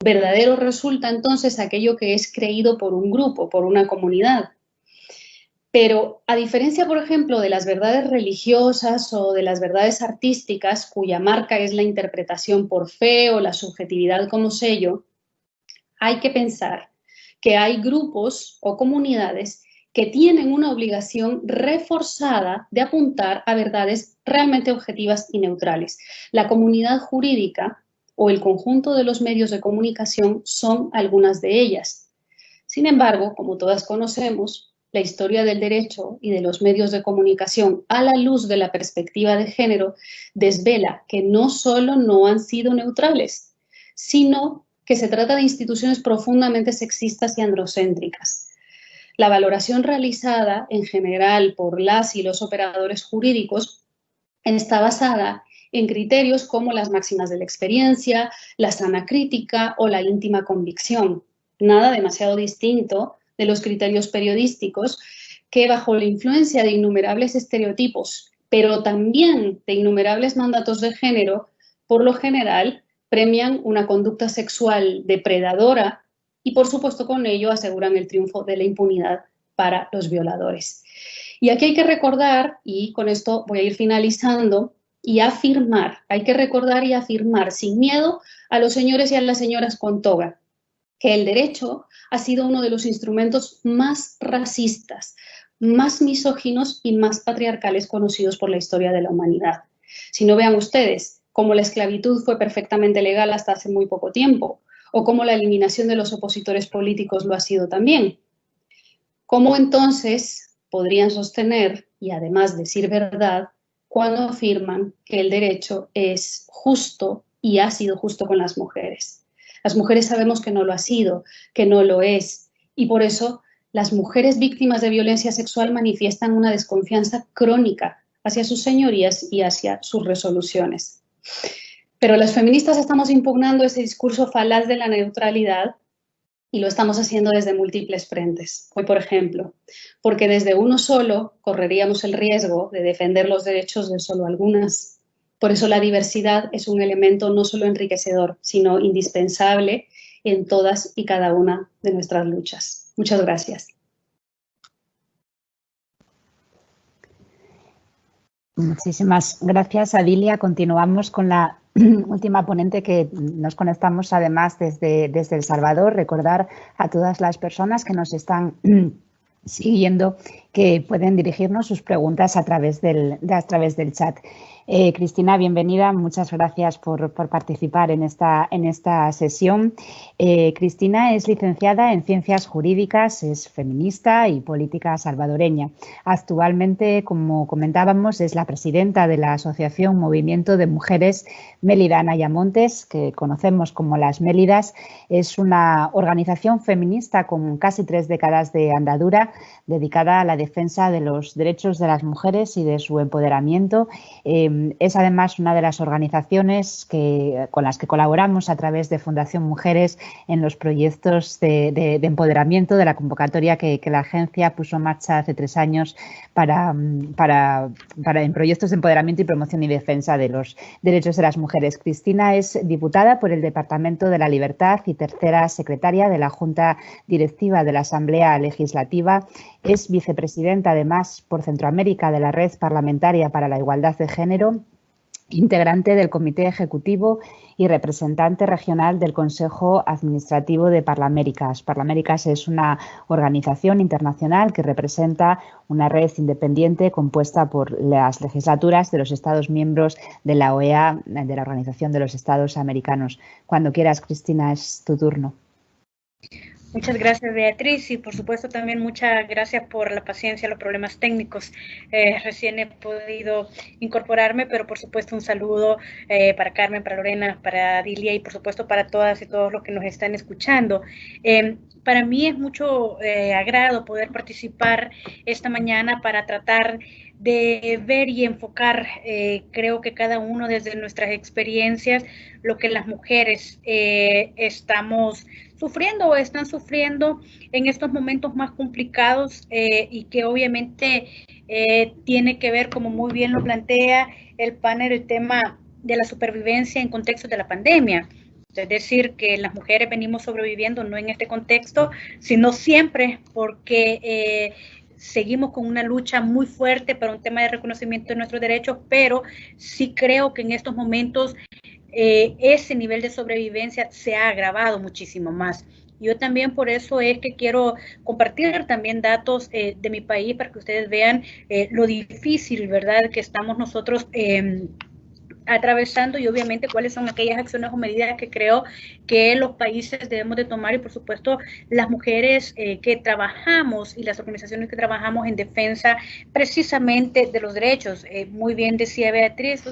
Verdadero resulta entonces aquello que es creído por un grupo, por una comunidad. Pero a diferencia, por ejemplo, de las verdades religiosas o de las verdades artísticas, cuya marca es la interpretación por fe o la subjetividad como sello, hay que pensar que hay grupos o comunidades que tienen una obligación reforzada de apuntar a verdades realmente objetivas y neutrales. La comunidad jurídica o el conjunto de los medios de comunicación son algunas de ellas. Sin embargo, como todas conocemos, la historia del derecho y de los medios de comunicación a la luz de la perspectiva de género desvela que no solo no han sido neutrales, sino que se trata de instituciones profundamente sexistas y androcéntricas. La valoración realizada en general por las y los operadores jurídicos está basada en criterios como las máximas de la experiencia, la sana crítica o la íntima convicción. Nada demasiado distinto de los criterios periodísticos que, bajo la influencia de innumerables estereotipos, pero también de innumerables mandatos de género, por lo general premian una conducta sexual depredadora y, por supuesto, con ello aseguran el triunfo de la impunidad para los violadores. Y aquí hay que recordar, y con esto voy a ir finalizando, y afirmar, hay que recordar y afirmar sin miedo a los señores y a las señoras con toga, que el derecho ha sido uno de los instrumentos más racistas, más misóginos y más patriarcales conocidos por la historia de la humanidad. Si no, vean ustedes cómo la esclavitud fue perfectamente legal hasta hace muy poco tiempo, o cómo la eliminación de los opositores políticos lo ha sido también. ¿Cómo entonces podrían sostener y además decir verdad cuando afirman que el derecho es justo y ha sido justo con las mujeres? Las mujeres sabemos que no lo ha sido, que no lo es, y por eso las mujeres víctimas de violencia sexual manifiestan una desconfianza crónica hacia sus señorías y hacia sus resoluciones. Pero las feministas estamos impugnando ese discurso falaz de la neutralidad y lo estamos haciendo desde múltiples frentes. Hoy, por ejemplo, porque desde uno solo correríamos el riesgo de defender los derechos de solo algunas. Por eso la diversidad es un elemento no solo enriquecedor, sino indispensable en todas y cada una de nuestras luchas. Muchas gracias. Muchísimas gracias, Adilia. Continuamos con la última ponente que nos conectamos además desde El Salvador. Recordar a todas las personas que nos están siguiendo que pueden dirigirnos sus preguntas a través del chat. Cristina, bienvenida. Muchas gracias por participar en esta sesión. Cristina es licenciada en Ciencias Jurídicas, es feminista y política salvadoreña. Actualmente, como comentábamos, es la presidenta de la Asociación Movimiento de Mujeres Mélida Ayamontes, que conocemos como las Mélidas. Es una organización feminista con casi 3 décadas de andadura, dedicada a la defensa de los derechos de las mujeres y de su empoderamiento. Es además una de las organizaciones con las que colaboramos a través de Fundación Mujeres en los proyectos de empoderamiento de la convocatoria que la agencia puso en marcha hace 3 años en proyectos de empoderamiento y promoción y defensa de los derechos de las mujeres. Cristina es diputada por el Departamento de la Libertad y tercera secretaria de la Junta Directiva de la Asamblea Legislativa. Es vicepresidenta, además, por Centroamérica de la Red Parlamentaria para la Igualdad de Género, integrante del Comité Ejecutivo y representante regional del Consejo Administrativo de Parlaméricas. Parlaméricas es una organización internacional que representa una red independiente compuesta por las legislaturas de los Estados miembros de la OEA, de la Organización de los Estados Americanos. Cuando quieras, Cristina, es tu turno. Muchas gracias, Beatriz, y por supuesto también muchas gracias por la paciencia, los problemas técnicos. Recién he podido incorporarme, pero por supuesto un saludo para Carmen, para Lorena, para Adilia y por supuesto para todas y todos los que nos están escuchando. Para mí es mucho agrado poder participar esta mañana para tratar de ver y enfocar, creo que cada uno desde nuestras experiencias, lo que las mujeres estamos sufriendo o están sufriendo en estos momentos más complicados y que obviamente tiene que ver, como muy bien lo plantea el panel, el tema de la supervivencia en contexto de la pandemia. Es decir, que las mujeres venimos sobreviviendo no en este contexto, sino siempre porque seguimos con una lucha muy fuerte para un tema de reconocimiento de nuestros derechos, pero sí creo que en estos momentos ese nivel de sobrevivencia se ha agravado muchísimo más. Yo también por eso es que quiero compartir también datos de mi país para que ustedes vean lo difícil, ¿verdad?, que estamos nosotros atravesando y obviamente cuáles son aquellas acciones o medidas que creo que los países debemos de tomar y por supuesto las mujeres que trabajamos y las organizaciones que trabajamos en defensa precisamente de los derechos. Muy bien decía Beatriz,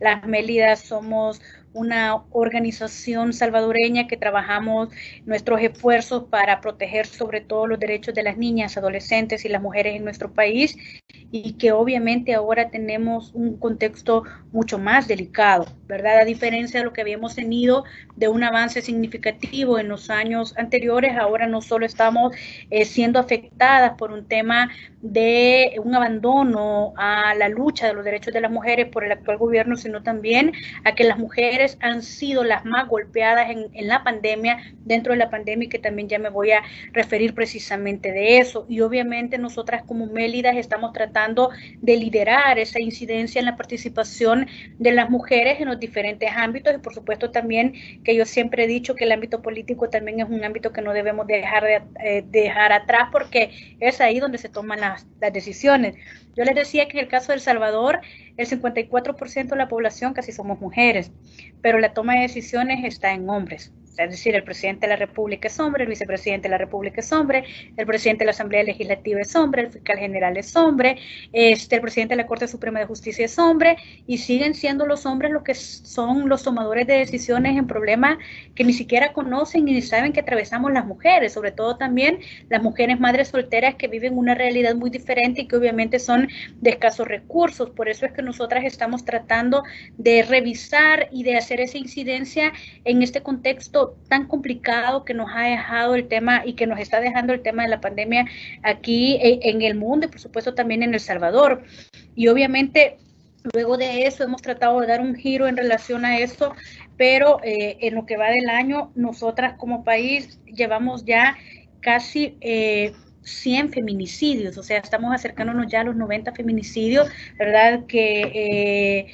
las Mélidas somos una organización salvadoreña que trabajamos nuestros esfuerzos para proteger sobre todo los derechos de las niñas, adolescentes y las mujeres en nuestro país y que obviamente ahora tenemos un contexto mucho más delicado, ¿verdad? A diferencia de lo que habíamos tenido de un avance significativo en los años anteriores, ahora no solo estamos siendo afectadas por un tema de un abandono a la lucha de los derechos de las mujeres por el actual gobierno, sino también a que las mujeres han sido las más golpeadas en la pandemia, dentro de la pandemia, y que también ya me voy a referir precisamente de eso. Y obviamente nosotras como Mélidas estamos tratando de liderar esa incidencia en la participación de las mujeres en los diferentes ámbitos y por supuesto también que yo siempre he dicho que el ámbito político también es un ámbito que no debemos dejar atrás porque es ahí donde se toman las decisiones. Yo les decía que en el caso de El Salvador, el 54% de la población casi somos mujeres, pero la toma de decisiones está en hombres. Es decir, el presidente de la República es hombre, el vicepresidente de la República es hombre, el presidente de la Asamblea Legislativa es hombre, el fiscal general es hombre, el presidente de la Corte Suprema de Justicia es hombre, y siguen siendo los hombres los que son los tomadores de decisiones en problemas que ni siquiera conocen y ni saben que atravesamos las mujeres, sobre todo también las mujeres madres solteras que viven una realidad muy diferente y que obviamente son de escasos recursos. Por eso es que nosotras estamos tratando de revisar y de hacer esa incidencia en este contexto tan complicado que nos ha dejado el tema y que nos está dejando el tema de la pandemia aquí en el mundo y por supuesto también en El Salvador. Y obviamente luego de eso hemos tratado de dar un giro en relación a eso, pero en lo que va del año, nosotras como país llevamos ya casi 100 feminicidios, o sea, estamos acercándonos ya a los 90 feminicidios, ¿verdad? Que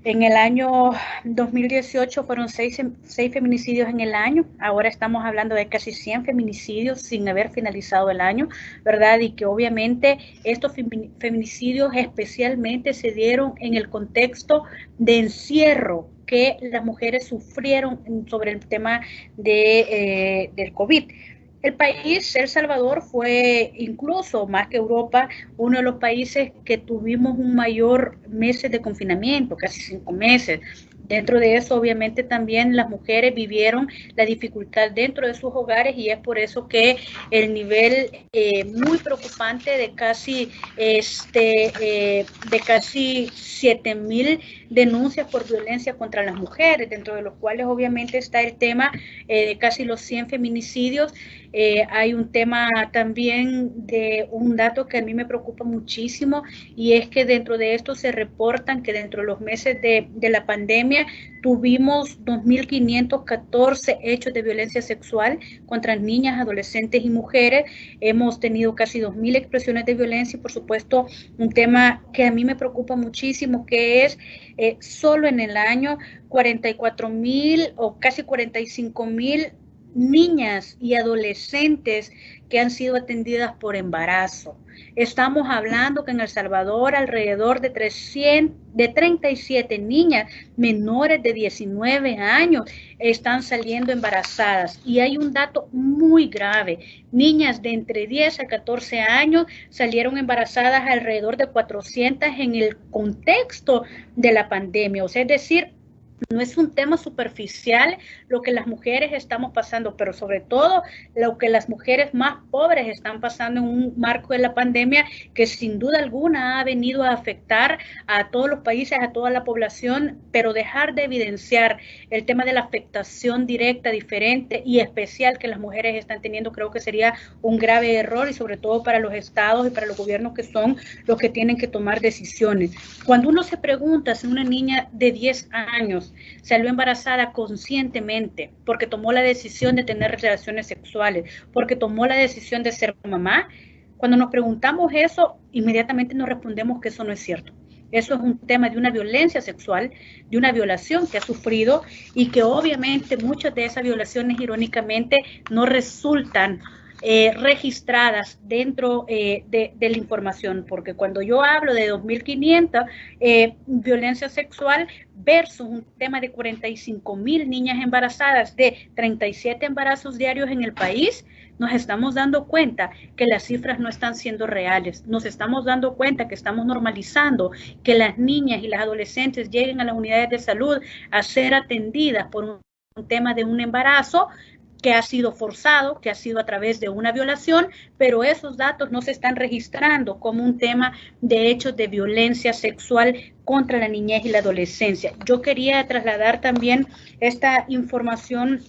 en el año 2018 fueron 6 feminicidios en el año, ahora estamos hablando de casi 100 feminicidios sin haber finalizado el año, ¿verdad? Y que obviamente estos feminicidios especialmente se dieron en el contexto de encierro que las mujeres sufrieron sobre el tema del COVID. El país, El Salvador, fue incluso más que Europa, uno de los países que tuvimos un mayor meses de confinamiento, casi 5 meses. Dentro de eso, obviamente, también las mujeres vivieron la dificultad dentro de sus hogares y es por eso que el nivel muy preocupante de casi 7,000 denuncias por violencia contra las mujeres, dentro de los cuales obviamente está el tema de casi los 100 feminicidios. Hay un tema también de un dato que a mí me preocupa muchísimo y es que dentro de esto se reportan que dentro de los meses de la pandemia tuvimos 2.514 hechos de violencia sexual contra niñas, adolescentes y mujeres. Hemos tenido casi 2.000 expresiones de violencia y por supuesto un tema que a mí me preocupa muchísimo, que es solo en el año 44,000 o casi 45,000 niñas y adolescentes que han sido atendidas por embarazo. Estamos hablando que en El Salvador alrededor de 37 niñas menores de 19 años están saliendo embarazadas. Y hay un dato muy grave. Niñas de entre 10 a 14 años salieron embarazadas alrededor de 400 en el contexto de la pandemia. O sea, es decir, no es un tema superficial lo que las mujeres estamos pasando, pero sobre todo lo que las mujeres más pobres están pasando en un marco de la pandemia que sin duda alguna ha venido a afectar a todos los países, a toda la población, pero dejar de evidenciar el tema de la afectación directa, diferente y especial que las mujeres están teniendo, creo que sería un grave error, y sobre todo para los estados y para los gobiernos que son los que tienen que tomar decisiones. Cuando uno se pregunta si una niña de 10 años salió embarazada conscientemente porque tomó la decisión de tener relaciones sexuales, porque tomó la decisión de ser mamá, cuando nos preguntamos eso, inmediatamente nos respondemos que eso no es cierto. Eso es un tema de una violencia sexual, de una violación que ha sufrido, y que obviamente muchas de esas violaciones, irónicamente, no resultan registradas dentro de la información, porque cuando yo hablo de 2.500 violencia sexual versus un tema de 45.000 niñas embarazadas, de 37 embarazos diarios en el país, nos estamos dando cuenta que las cifras no están siendo reales. Nos estamos dando cuenta que estamos normalizando que las niñas y las adolescentes lleguen a las unidades de salud a ser atendidas por un tema de un embarazo que ha sido forzado, que ha sido a través de una violación, pero esos datos no se están registrando como un tema de hechos de violencia sexual contra la niñez y la adolescencia. Yo quería trasladar también esta información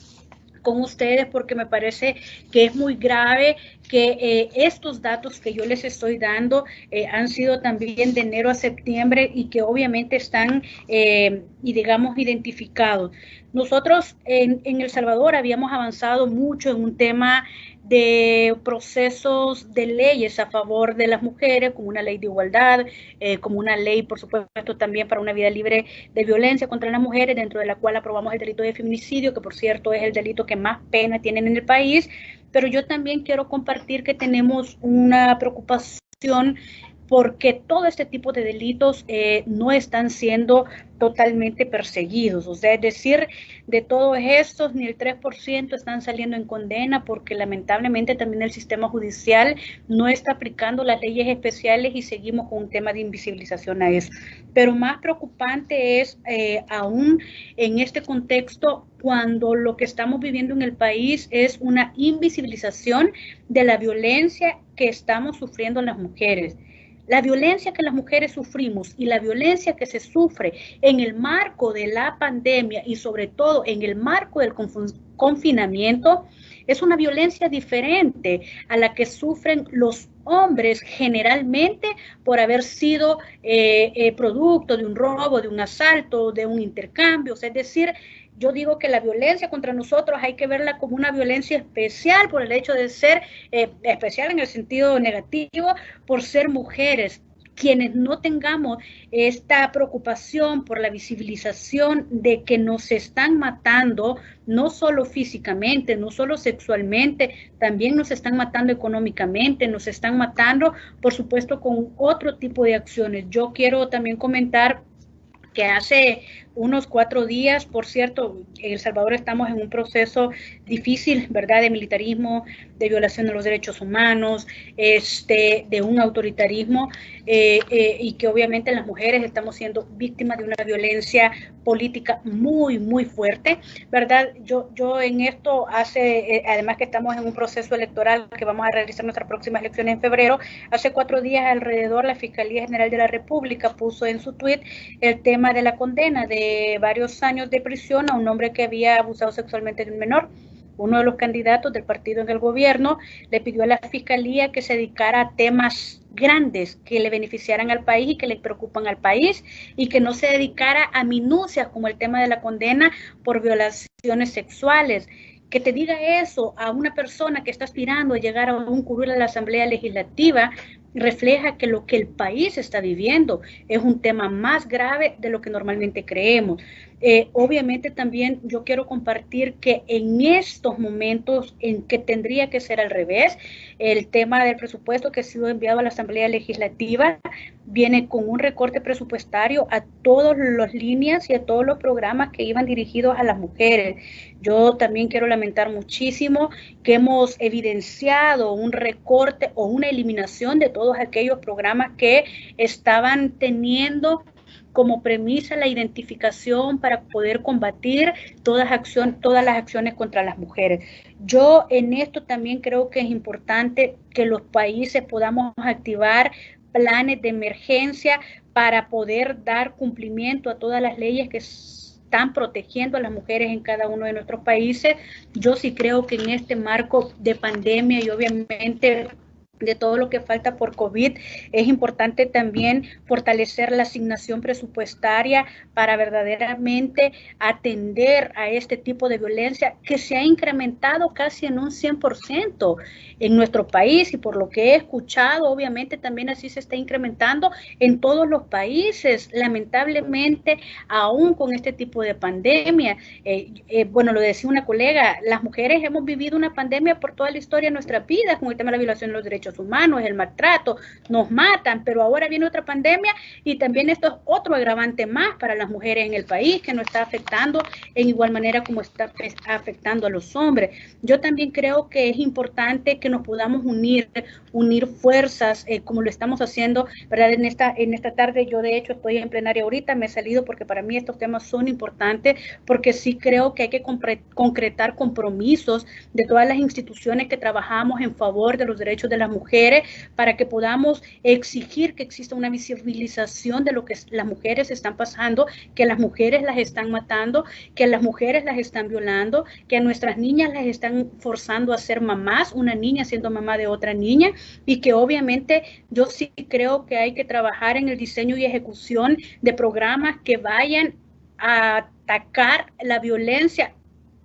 con ustedes porque me parece que es muy grave que estos datos que yo les estoy dando han sido también de enero a septiembre y que obviamente están, y digamos, identificados. Nosotros en El Salvador habíamos avanzado mucho en un tema de procesos de leyes a favor de las mujeres, como una ley de igualdad, como una ley, por supuesto, también para una vida libre de violencia contra las mujeres, dentro de la cual aprobamos el delito de feminicidio, que por cierto es el delito que más pena tienen en el país. Pero yo también quiero compartir que tenemos una preocupación porque todo este tipo de delitos no están siendo totalmente perseguidos. O sea, es decir, de todos estos, ni el 3% están saliendo en condena, porque lamentablemente también el sistema judicial no está aplicando las leyes especiales y seguimos con un tema de invisibilización a eso. Pero más preocupante es aún en este contexto, cuando lo que estamos viviendo en el país es una invisibilización de la violencia que estamos sufriendo las mujeres. La violencia que las mujeres sufrimos y la violencia que se sufre en el marco de la pandemia y sobre todo en el marco del confinamiento es una violencia diferente a la que sufren los hombres generalmente por haber sido producto de un robo, de un asalto, de un intercambio. O sea, es decir, yo digo que la violencia contra nosotros hay que verla como una violencia especial por el hecho de ser especial en el sentido negativo, por ser mujeres. Quienes no tengamos esta preocupación por la visibilización de que nos están matando, no solo físicamente, no solo sexualmente, también nos están matando económicamente, nos están matando, por supuesto, con otro tipo de acciones. Yo quiero también comentar que hace unos 4 días, por cierto, en El Salvador estamos en un proceso difícil, ¿verdad?, de militarismo, de violación de los derechos humanos, de un autoritarismo, y que obviamente las mujeres estamos siendo víctimas de una violencia política muy, muy fuerte, ¿verdad? Yo en esto además que estamos en un proceso electoral que vamos a realizar nuestras próximas elecciones en febrero, hace 4 días alrededor la Fiscalía General de la República puso en su tuit el tema de la condena de varios años de prisión a un hombre que había abusado sexualmente de un menor. Uno de los candidatos del partido en el gobierno le pidió a la Fiscalía que se dedicara a temas grandes que le beneficiaran al país y que le preocupan al país, y que no se dedicara a minucias como el tema de la condena por violaciones sexuales. Que te diga eso a una persona que está aspirando a llegar a un curul de la Asamblea Legislativa refleja que lo que el país está viviendo es un tema más grave de lo que normalmente creemos. Obviamente también yo quiero compartir que en estos momentos en que tendría que ser al revés, el tema del presupuesto que ha sido enviado a la Asamblea Legislativa viene con un recorte presupuestario a todas las líneas y a todos los programas que iban dirigidos a las mujeres. Yo también quiero lamentar muchísimo que hemos evidenciado un recorte o una eliminación de todos aquellos programas que estaban teniendo como premisa la identificación para poder combatir todas las acciones contra las mujeres. Yo en esto también creo que es importante que los países podamos activar planes de emergencia para poder dar cumplimiento a todas las leyes que están protegiendo a las mujeres en cada uno de nuestros países. Yo sí creo que en este marco de pandemia y obviamente de todo lo que falta por COVID, es importante también fortalecer la asignación presupuestaria para verdaderamente atender a este tipo de violencia que se ha incrementado casi en un 100% en nuestro país, y por lo que he escuchado, obviamente también así se está incrementando en todos los países, lamentablemente, aún con este tipo de pandemia. Bueno, lo decía una colega, las mujeres hemos vivido una pandemia por toda la historia de nuestras vidas, con el tema de la violación de los derechos humanos, el maltrato, nos matan, pero ahora viene otra pandemia y también esto es otro agravante más para las mujeres en el país, que nos está afectando en igual manera como está afectando a los hombres. Yo también creo que es importante que nos podamos unir fuerzas, como lo estamos haciendo, ¿verdad? En esta tarde, yo de hecho estoy en plenaria ahorita, me he salido porque para mí estos temas son importantes, porque sí creo que hay que concretar compromisos de todas las instituciones que trabajamos en favor de los derechos de las mujeres, para que podamos exigir que exista una visibilización de lo que las mujeres están pasando, que las mujeres las están matando, que las mujeres las están violando, que a nuestras niñas las están forzando a ser mamás, una niña siendo mamá de otra niña, y que obviamente yo sí creo que hay que trabajar en el diseño y ejecución de programas que vayan a atacar la violencia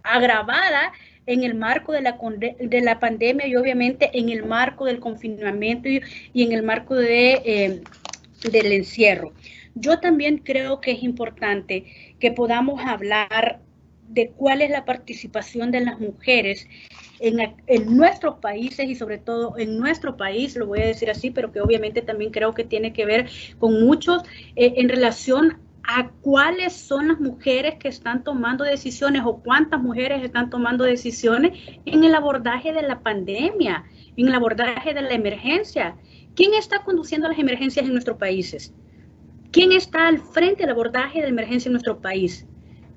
agravada en el marco de la pandemia y obviamente en el marco del confinamiento y en el marco del encierro. Yo también creo que es importante que podamos hablar de cuál es la participación de las mujeres en nuestros países y sobre todo en nuestro país, lo voy a decir así, pero que obviamente también creo que tiene que ver con muchos en relación a cuáles son las mujeres que están tomando decisiones o cuántas mujeres están tomando decisiones en el abordaje de la pandemia, en el abordaje de la emergencia. ¿Quién está conduciendo las emergencias en nuestros países? ¿Quién está al frente del abordaje de la emergencia en nuestro país?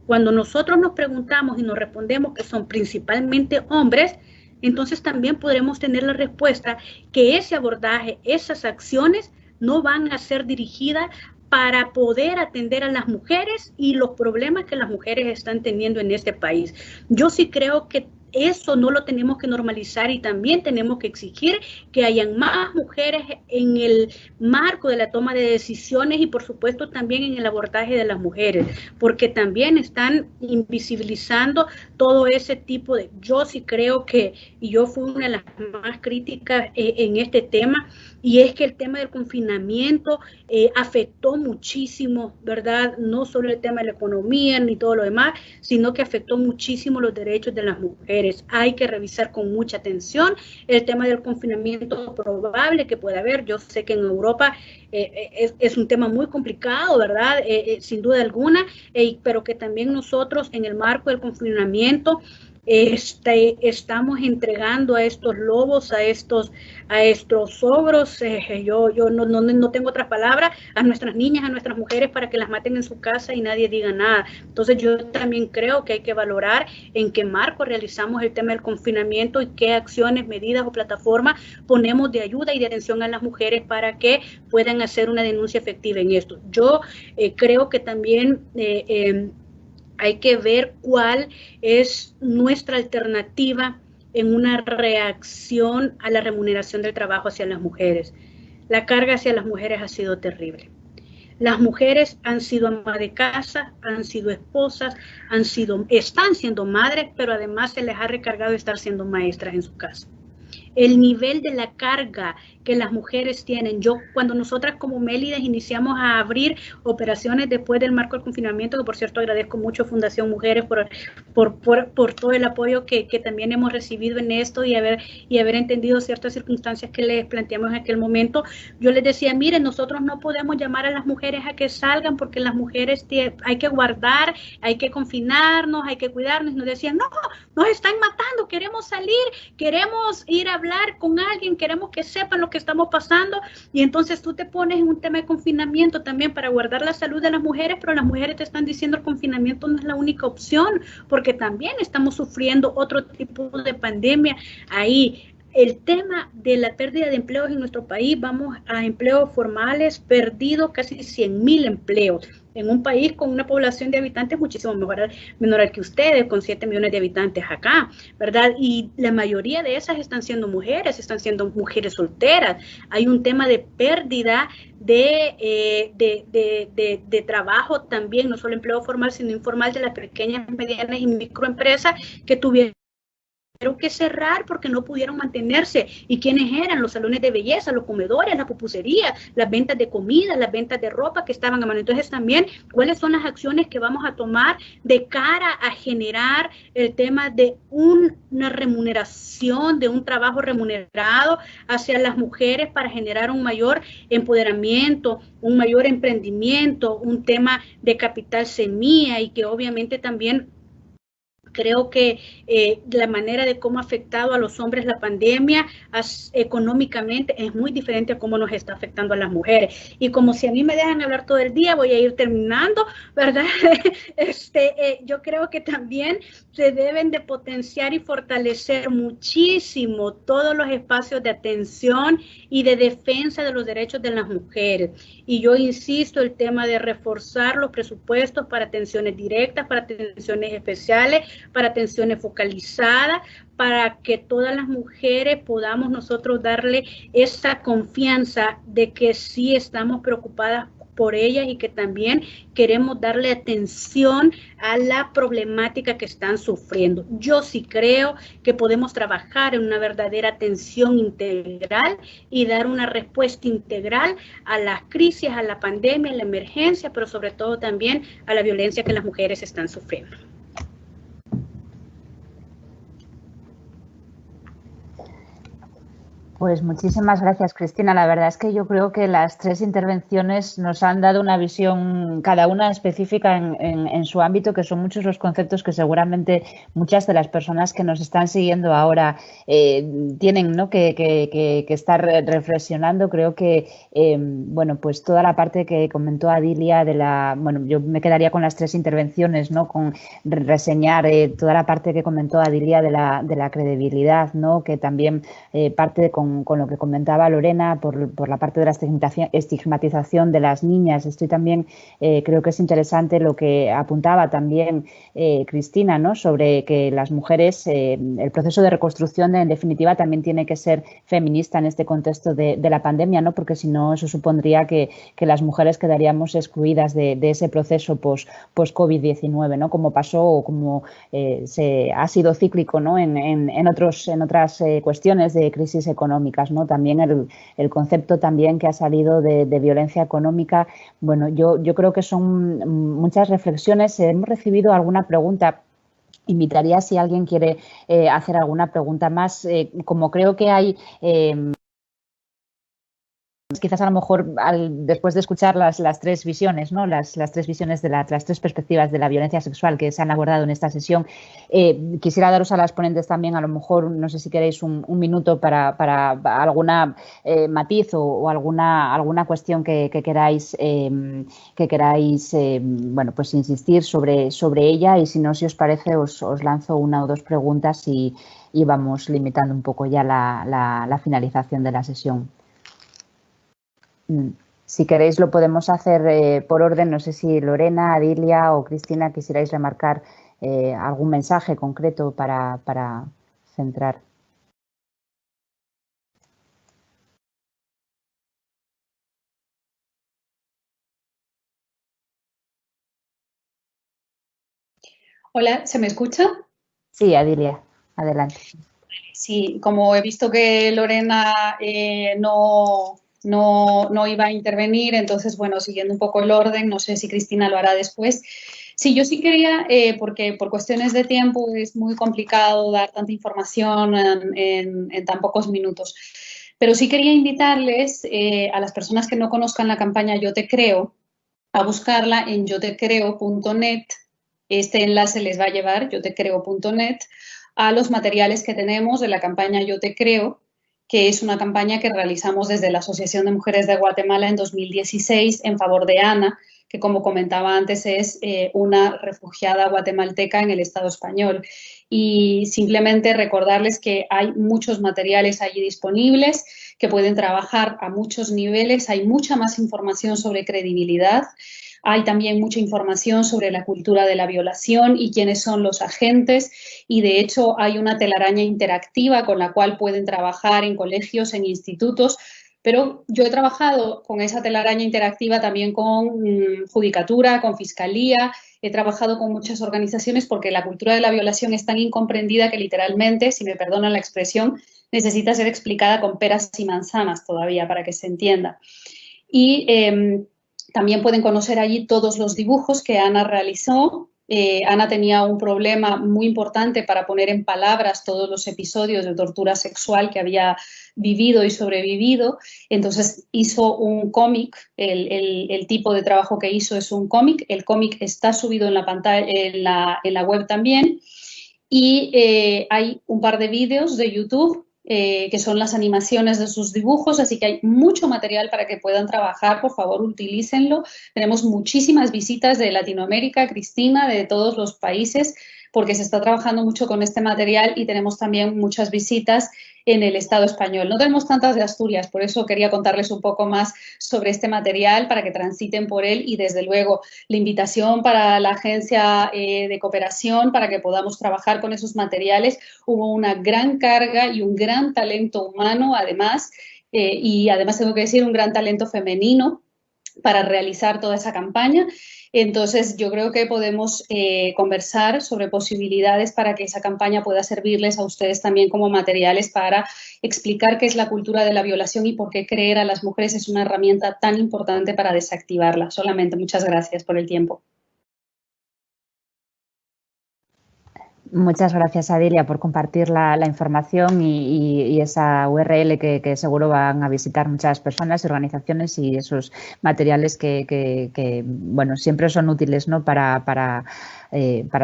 Cuando nosotros nos preguntamos y nos respondemos que son principalmente hombres, entonces también podremos tener la respuesta que ese abordaje, esas acciones no van a ser dirigidas para poder atender a las mujeres y los problemas que las mujeres están teniendo en este país. Yo sí creo que eso no lo tenemos que normalizar y también tenemos que exigir que hayan más mujeres en el marco de la toma de decisiones y por supuesto también en el abordaje de las mujeres, porque también están invisibilizando todo ese tipo de... Yo sí creo que, y yo fui una de las más críticas en este tema, y es que el tema del confinamiento afectó muchísimo, ¿verdad? No solo el tema de la economía ni todo lo demás, sino que afectó muchísimo los derechos de las mujeres. Hay que revisar con mucha atención el tema del confinamiento probable que pueda haber. Yo sé que en Europa es un tema muy complicado, ¿verdad? Sin duda alguna, pero que también nosotros en el marco del confinamiento estamos entregando a estos lobos, a estos ogros, yo no tengo otras palabras, a nuestras niñas, a nuestras mujeres para que las maten en su casa y nadie diga nada. Entonces yo también creo que hay que valorar en qué marco realizamos el tema del confinamiento y qué acciones, medidas o plataformas ponemos de ayuda y de atención a las mujeres para que puedan hacer una denuncia efectiva en esto. Yo creo que también hay que ver cuál es nuestra alternativa en una reacción a la remuneración del trabajo hacia las mujeres. La carga hacia las mujeres ha sido terrible. Las mujeres han sido amas de casa, han sido esposas, están siendo madres, pero además se les ha recargado estar siendo maestras en su casa. El nivel de la carga que las mujeres tienen. Cuando nosotras como Mélidas iniciamos a abrir operaciones después del marco del confinamiento, que por cierto agradezco mucho a Fundación Mujeres por todo el apoyo que también hemos recibido en esto y haber entendido ciertas circunstancias que les planteamos en aquel momento, yo les decía, miren, nosotros no podemos llamar a las mujeres a que salgan porque las mujeres hay que guardar, hay que confinarnos, hay que cuidarnos. Nos decían, no, nos están matando, queremos salir, queremos ir a hablar hablar con alguien, queremos que sepan lo que estamos pasando, y entonces tú te pones en un tema de confinamiento también para guardar la salud de las mujeres, pero las mujeres te están diciendo el confinamiento no es la única opción, porque también estamos sufriendo otro tipo de pandemia ahí. El tema de la pérdida de empleos en nuestro país, vamos a empleos formales, perdido casi 100,000 empleos en un país con una población de habitantes muchísimo menor al que ustedes, con 7 millones de habitantes acá, ¿verdad? Y la mayoría de esas están siendo mujeres solteras. Hay un tema de pérdida de trabajo también, no solo empleo formal, sino informal, de las pequeñas, medianas y microempresas que tuvieron que cerrar porque no pudieron mantenerse. ¿Y quiénes eran? Los salones de belleza, los comedores, las pupuserías, las ventas de comida, las ventas de ropa que estaban a mano. Entonces también, ¿cuáles son las acciones que vamos a tomar de cara a generar el tema de una remuneración, de un trabajo remunerado hacia las mujeres para generar un mayor empoderamiento, un mayor emprendimiento, un tema de capital semilla, y que obviamente también creo que la manera de cómo ha afectado a los hombres la pandemia económicamente es muy diferente a cómo nos está afectando a las mujeres. Y como si a mí me dejan hablar todo el día, voy a ir terminando, ¿verdad? Yo creo que también se deben de potenciar y fortalecer muchísimo todos los espacios de atención y de defensa de los derechos de las mujeres. Y yo insisto, el tema de reforzar los presupuestos para atenciones directas, para atenciones especiales, para atenciones focalizadas, para que todas las mujeres podamos nosotros darle esa confianza de que sí estamos preocupadas por ellas y que también queremos darle atención a la problemática que están sufriendo. Yo sí creo que podemos trabajar en una verdadera atención integral y dar una respuesta integral a las crisis, a la pandemia, a la emergencia, pero sobre todo también a la violencia que las mujeres están sufriendo. Pues muchísimas gracias, Cristina. La verdad es que yo creo que las tres intervenciones nos han dado una visión, cada una específica en su ámbito, que son muchos los conceptos que seguramente muchas de las personas que nos están siguiendo ahora tienen, ¿no?, que estar reflexionando. Creo que, bueno, pues toda la parte que comentó Adilia bueno, yo me quedaría con las tres intervenciones, ¿no?, con reseñar toda la parte que comentó Adilia de la credibilidad, ¿no?, que también parte con lo que comentaba Lorena por la parte de la estigmatización de las niñas. Estoy también, creo que es interesante lo que apuntaba también Cristina, ¿no?, sobre que las mujeres, el proceso de reconstrucción en definitiva también tiene que ser feminista en este contexto de la pandemia, ¿no?, porque si no eso supondría que las mujeres quedaríamos excluidas de ese proceso post-COVID-19, ¿no?, como pasó o como ha sido cíclico, ¿no?, en otras cuestiones de crisis económicas, ¿no? También el concepto también que ha salido de violencia económica. Bueno, yo creo que son muchas reflexiones. Hemos recibido alguna pregunta. Invitaría, si alguien quiere hacer alguna pregunta más, como creo que hay... quizás a lo mejor después de escuchar las tres visiones, ¿no?, las tres visiones de las tres perspectivas de la violencia sexual que se han abordado en esta sesión, quisiera daros a las ponentes también, a lo mejor, no sé si queréis un minuto para alguna matiz o alguna cuestión que queráis bueno, pues insistir sobre ella, y si no, si os parece, os lanzo una o dos preguntas y vamos limitando un poco ya la finalización de la sesión. Si queréis lo podemos hacer por orden. No sé si Lorena, Adilia o Cristina quisierais remarcar algún mensaje concreto para centrar. Hola, ¿se me escucha? Sí, Adilia, adelante. Sí, como he visto que Lorena no iba a intervenir, entonces, bueno, siguiendo un poco el orden, no sé si Cristina lo hará después. Sí, yo sí quería, porque por cuestiones de tiempo es muy complicado dar tanta información en tan pocos minutos, pero sí quería invitarles a las personas que no conozcan la campaña Yo Te Creo a buscarla en yotecreo.net. Este enlace les va a llevar, yotecreo.net, a los materiales que tenemos de la campaña Yo Te Creo, que es una campaña que realizamos desde la Asociación de Mujeres de Guatemala en 2016 en favor de Ana, que como comentaba antes es una refugiada guatemalteca en el Estado español. Y simplemente recordarles que hay muchos materiales allí disponibles, que pueden trabajar a muchos niveles, hay mucha más información sobre credibilidad. Hay también mucha información sobre la cultura de la violación y quiénes son los agentes, y de hecho hay una telaraña interactiva con la cual pueden trabajar en colegios, en institutos, pero yo he trabajado con esa telaraña interactiva también con judicatura, con fiscalía, he trabajado con muchas organizaciones porque la cultura de la violación es tan incomprendida que literalmente, si me perdonan la expresión, necesita ser explicada con peras y manzanas todavía para que se entienda. Y también pueden conocer allí todos los dibujos que Ana realizó. Ana tenía un problema muy importante para poner en palabras todos los episodios de tortura sexual que había vivido y sobrevivido. Entonces hizo un cómic, el tipo de trabajo que hizo es un cómic. El cómic está subido en la pantalla, en la web también. Y hay un par de vídeos de YouTube que son las animaciones de sus dibujos, así que hay mucho material para que puedan trabajar, por favor utilícenlo. Tenemos muchísimas visitas de Latinoamérica, Cristina, de todos los países, porque se está trabajando mucho con este material, y tenemos también muchas visitas en el Estado español. No tenemos tantas de Asturias, por eso quería contarles un poco más sobre este material para que transiten por él, y desde luego la invitación para la agencia de cooperación para que podamos trabajar con esos materiales. Hubo una gran carga y un gran talento humano además, y además tengo que decir un gran talento femenino para realizar toda esa campaña. Entonces, yo creo que podemos conversar sobre posibilidades para que esa campaña pueda servirles a ustedes también como materiales para explicar qué es la cultura de la violación y por qué creer a las mujeres es una herramienta tan importante para desactivarla. Solamente muchas gracias por el tiempo. Muchas gracias, Adilia, por compartir la información y esa URL que seguro van a visitar muchas personas y organizaciones, y esos materiales que bueno, siempre son útiles, ¿no? para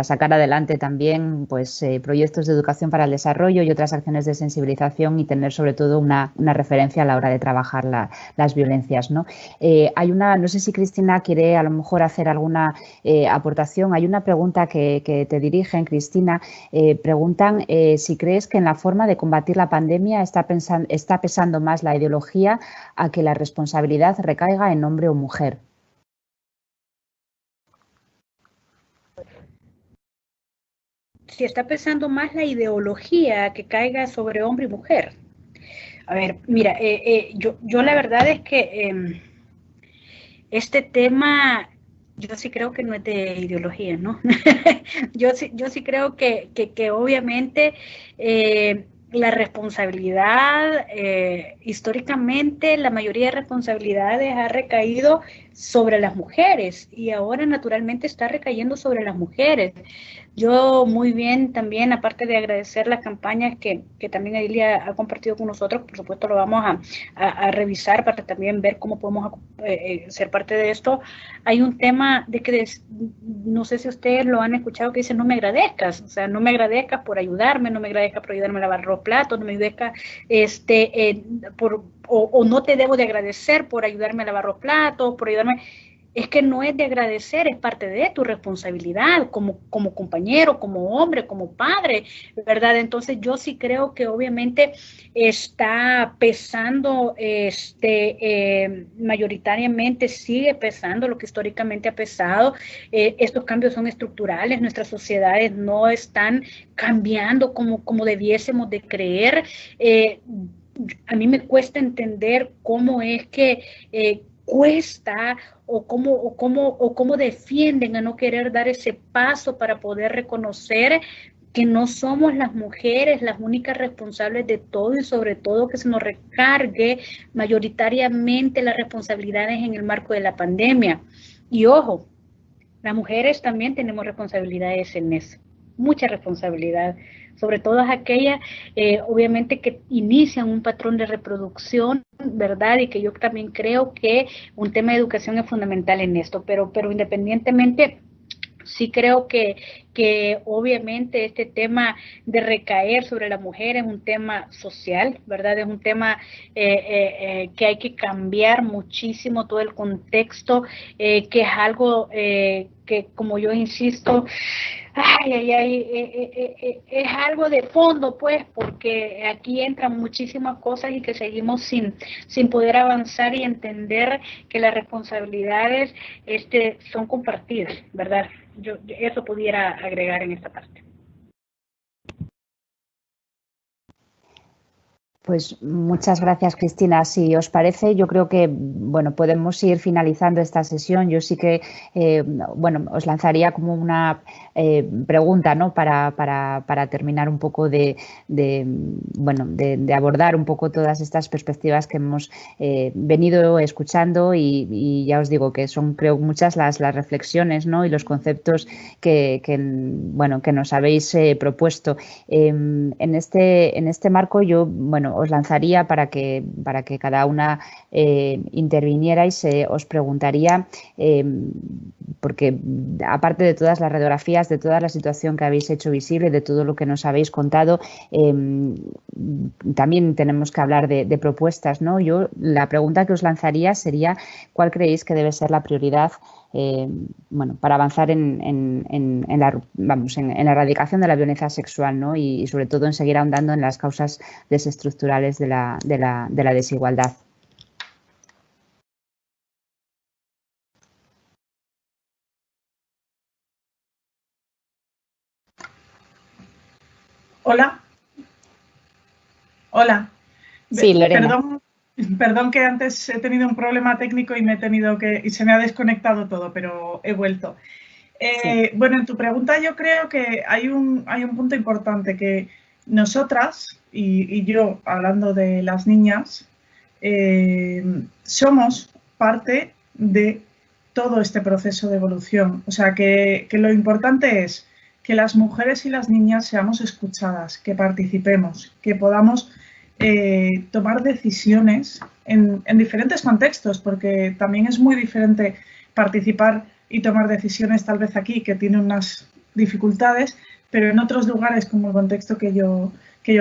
sacar adelante también pues, proyectos de educación para el desarrollo y otras acciones de sensibilización, y tener sobre todo una referencia a la hora de trabajar las violencias, ¿no? No sé si Cristina quiere a lo mejor hacer alguna aportación. Hay una pregunta que te dirigen, Cristina. Preguntan si crees que en la forma de combatir la pandemia está pesando más la ideología a que la responsabilidad recaiga en hombre o mujer. Si está pesando más la ideología que caiga sobre hombre y mujer. A ver, mira, yo la verdad es que este tema, yo sí creo que no es de ideología, ¿no? yo sí creo que obviamente la responsabilidad, históricamente la mayoría de responsabilidades ha recaído sobre las mujeres, y ahora naturalmente está recayendo sobre las mujeres. Yo muy bien también, aparte de agradecer las campañas que también Adilia ha compartido con nosotros, por supuesto lo vamos a revisar para también ver cómo podemos ser parte de esto. Hay un tema de que, no sé si ustedes lo han escuchado, que dice no me agradezcas, o sea, no me agradezcas por ayudarme, no me agradezcas por ayudarme a lavar los platos, no me agradezcas o no te debo de agradecer por ayudarme a lavar los platos, por ayudarme. Es que no es de agradecer, es parte de tu responsabilidad como compañero, como hombre, como padre, ¿verdad? Entonces yo sí creo que obviamente está pesando, mayoritariamente sigue pesando lo que históricamente ha pesado. Estos cambios son estructurales, nuestras sociedades no están cambiando como debiésemos de creer. A mí me cuesta entender cómo es que cuesta o cómo defienden a no querer dar ese paso para poder reconocer que no somos las mujeres las únicas responsables de todo, y sobre todo que se nos recargue mayoritariamente las responsabilidades en el marco de la pandemia. Y ojo, las mujeres también tenemos responsabilidades en eso, mucha responsabilidad, sobre todo aquellas, obviamente, que inician un patrón de reproducción, ¿verdad? Y que yo también creo que un tema de educación es fundamental en esto, pero independientemente, Sí creo que obviamente este tema de recaer sobre la mujer es un tema social, ¿verdad? Es un tema que hay que cambiar muchísimo todo el contexto, que es algo que, como yo insisto, es algo de fondo, pues, porque aquí entran muchísimas cosas y que seguimos sin poder avanzar y entender que las responsabilidades son compartidas, ¿verdad? Yo eso pudiera agregar en esta parte. Pues muchas gracias, Cristina. Si os parece, yo creo que bueno, podemos ir finalizando esta sesión. Yo sí que bueno, os lanzaría como una pregunta, ¿no? para terminar un poco de abordar un poco todas estas perspectivas que hemos venido escuchando y ya os digo que son, creo, muchas las reflexiones, ¿no? y los conceptos que nos habéis propuesto. En este marco yo, bueno, os lanzaría para que cada una intervinierais, os preguntaría, porque aparte de todas las radiografías, de toda la situación que habéis hecho visible, de todo lo que nos habéis contado, también tenemos que hablar de propuestas, ¿no? Yo la pregunta que os lanzaría sería ¿cuál creéis que debe ser la prioridad para avanzar en la erradicación de la violencia sexual, ¿no? y sobre todo en seguir ahondando en las causas desestructurales de la desigualdad? Hola. Hola. Sí, Lorena. Perdón que antes he tenido un problema técnico y se me ha desconectado todo, pero he vuelto. Sí. Bueno, en tu pregunta yo creo que hay un punto importante, que nosotras, y yo hablando de las niñas, somos parte de todo este proceso de evolución. O sea, que lo importante es que las mujeres y las niñas seamos escuchadas, que participemos, que podamos tomar decisiones en diferentes contextos, porque también es muy diferente participar y tomar decisiones tal vez aquí, que tiene unas dificultades, pero en otros lugares, como el contexto que yo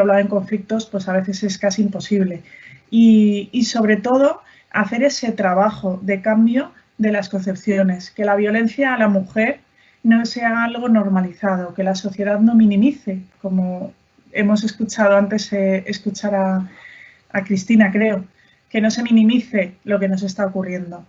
hablaba en conflictos, pues a veces es casi imposible. Y sobre todo, hacer ese trabajo de cambio de las concepciones, que la violencia a la mujer no sea algo normalizado, que la sociedad no minimice, como hemos escuchado antes escuchar a Cristina, creo, que no se minimice lo que nos está ocurriendo.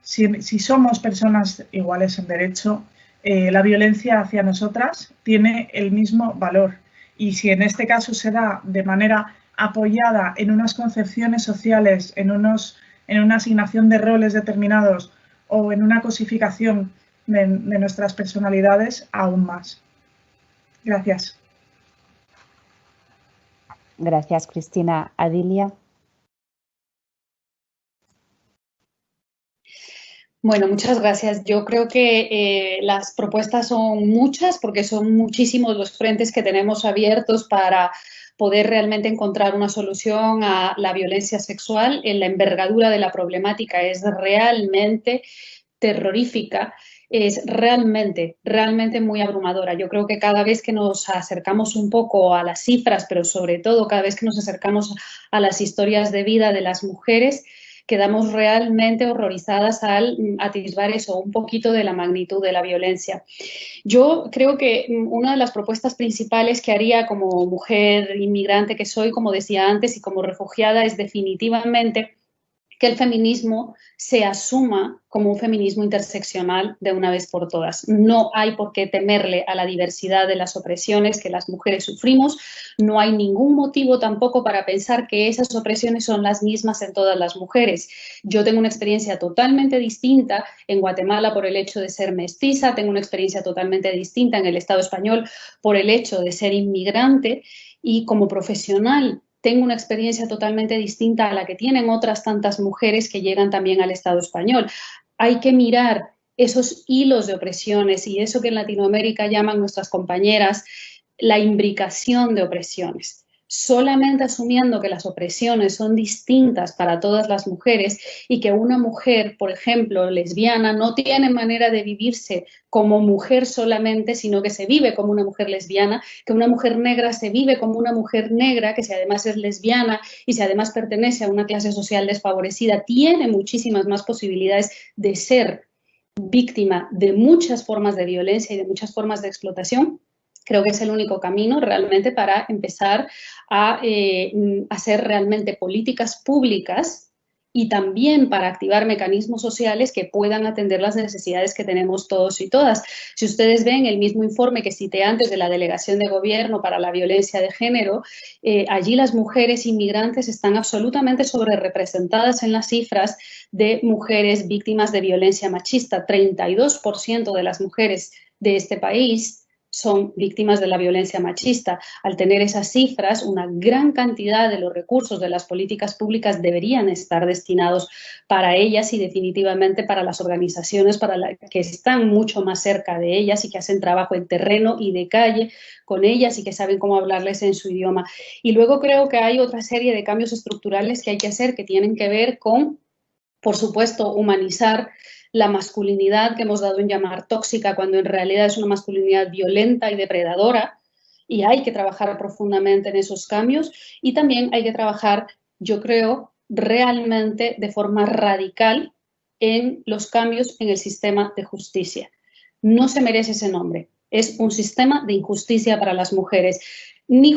Si somos personas iguales en derecho, la violencia hacia nosotras tiene el mismo valor. Y si en este caso se da de manera apoyada en unas concepciones sociales, en una asignación de roles determinados o en una cosificación de nuestras personalidades, aún más. Gracias. Gracias, Cristina. Adilia. Bueno, muchas gracias. Yo creo que las propuestas son muchas, porque son muchísimos los frentes que tenemos abiertos para poder realmente encontrar una solución a la violencia sexual. En la envergadura de la problemática es realmente terrorífica, es realmente muy abrumadora. Yo creo que cada vez que nos acercamos un poco a las cifras, pero sobre todo cada vez que nos acercamos a las historias de vida de las mujeres, quedamos realmente horrorizadas al atisbar eso, un poquito de la magnitud de la violencia. Yo creo que una de las propuestas principales que haría como mujer inmigrante que soy, como decía antes, y como refugiada, es definitivamente que el feminismo se asuma como un feminismo interseccional de una vez por todas. No hay por qué temerle a la diversidad de las opresiones que las mujeres sufrimos. No hay ningún motivo tampoco para pensar que esas opresiones son las mismas en todas las mujeres. Yo tengo una experiencia totalmente distinta en Guatemala por el hecho de ser mestiza, tengo una experiencia totalmente distinta en el Estado español por el hecho de ser inmigrante, y como profesional tengo una experiencia totalmente distinta a la que tienen otras tantas mujeres que llegan también al Estado español. Hay que mirar esos hilos de opresiones y eso que en Latinoamérica llaman nuestras compañeras la imbricación de opresiones. solamente asumiendo que las opresiones son distintas para todas las mujeres y que una mujer, por ejemplo, lesbiana, no tiene manera de vivirse como mujer solamente, sino que se vive como una mujer lesbiana, que una mujer negra se vive como una mujer negra, que si además es lesbiana y si además pertenece a una clase social desfavorecida, tiene muchísimas más posibilidades de ser víctima de muchas formas de violencia y de muchas formas de explotación. Creo que es el único camino realmente para empezar a hacer realmente políticas públicas y también para activar mecanismos sociales que puedan atender las necesidades que tenemos todos y todas. Si ustedes ven el mismo informe que cité antes de la Delegación de Gobierno para la Violencia de Género, allí las mujeres inmigrantes están absolutamente sobrerepresentadas en las cifras de mujeres víctimas de violencia machista. 32% de las mujeres de este país son víctimas de la violencia machista. Al tener esas cifras, una gran cantidad de los recursos de las políticas públicas deberían estar destinados para ellas y definitivamente para las organizaciones que están mucho más cerca de ellas y que hacen trabajo en terreno y de calle con ellas y que saben cómo hablarles en su idioma. Y luego creo que hay otra serie de cambios estructurales que hay que hacer que tienen que ver con, por supuesto, humanizar la masculinidad que hemos dado en llamar tóxica cuando en realidad es una masculinidad violenta y depredadora, y hay que trabajar profundamente en esos cambios y también hay que trabajar, yo creo, realmente de forma radical en los cambios en el sistema de justicia. No se merece ese nombre, es un sistema de injusticia para las mujeres. Ni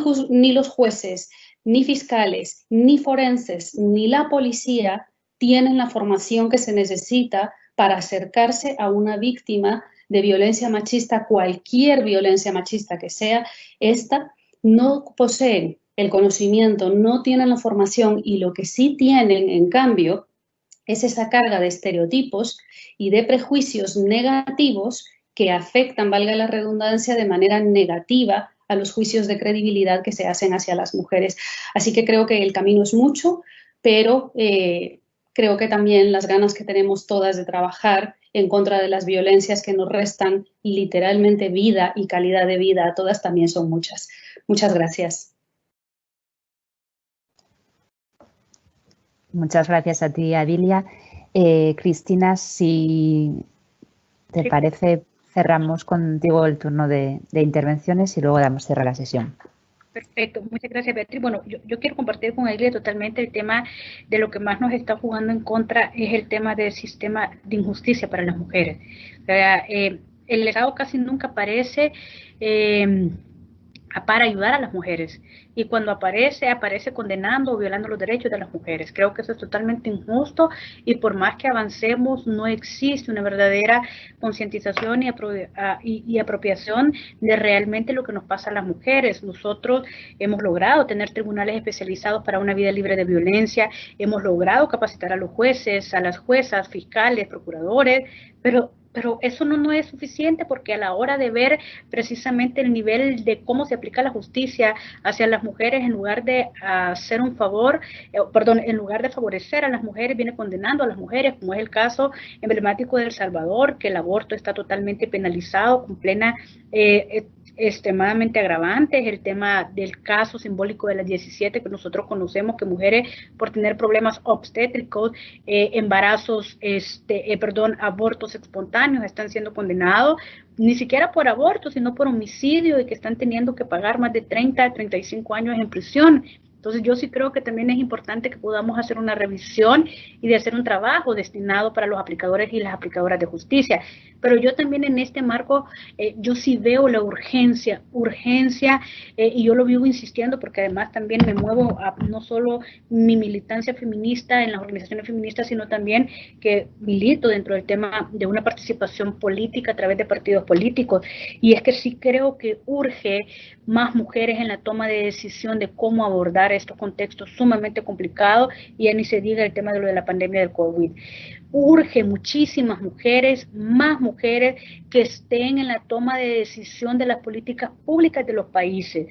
los jueces, ni fiscales, ni forenses, ni la policía tienen la formación que se necesita para acercarse a una víctima de violencia machista, cualquier violencia machista que sea, esta no poseen el conocimiento, no tienen la formación y lo que sí tienen, en cambio, es esa carga de estereotipos y de prejuicios negativos que afectan, valga la redundancia, de manera negativa a los juicios de credibilidad que se hacen hacia las mujeres. Así que creo que el camino es mucho, pero creo que también las ganas que tenemos todas de trabajar en contra de las violencias que nos restan literalmente vida y calidad de vida a todas también son muchas. Muchas gracias. Muchas gracias a ti, Adilia. Cristina, si te parece, cerramos contigo el turno de intervenciones y luego damos cierre a la sesión. Perfecto, muchas gracias, Beatriz. Bueno, yo quiero compartir con Adilia totalmente el tema de lo que más nos está jugando en contra es el tema del sistema de injusticia para las mujeres. O sea, el legado casi nunca aparece para ayudar a las mujeres, y cuando aparece condenando o violando los derechos de las mujeres. Creo que eso es totalmente injusto y por más que avancemos no existe una verdadera concientización y apropiación de realmente lo que nos pasa a las mujeres. Nosotros hemos logrado tener tribunales especializados para una vida libre de violencia, hemos logrado capacitar a los jueces, a las juezas, fiscales, procuradores, pero eso no es suficiente, porque a la hora de ver precisamente el nivel de cómo se aplica la justicia hacia las mujeres, en lugar de hacer un favor, en lugar de favorecer a las mujeres, viene condenando a las mujeres, como es el caso emblemático de El Salvador, que el aborto está totalmente penalizado con plena extremadamente agravantes, el tema del caso simbólico de las 17 que nosotros conocemos, que mujeres por tener problemas obstétricos, abortos espontáneos están siendo condenados, ni siquiera por aborto, sino por homicidio, y que están teniendo que pagar más de 30 a 35 años en prisión. Entonces yo sí creo que también es importante que podamos hacer una revisión y de hacer un trabajo destinado para los aplicadores y las aplicadoras de justicia. Pero yo también en este marco, yo sí veo la urgencia, y yo lo vivo insistiendo porque además también me muevo a no solo mi militancia feminista en las organizaciones feministas, sino también que milito dentro del tema de una participación política a través de partidos políticos. Y es que sí creo que urge más mujeres en la toma de decisión de cómo abordar estos contextos sumamente complicados, y ya ni se diga el tema de lo de la pandemia del COVID. Urge muchísimas mujeres, más mujeres que estén en la toma de decisión de las políticas públicas de los países.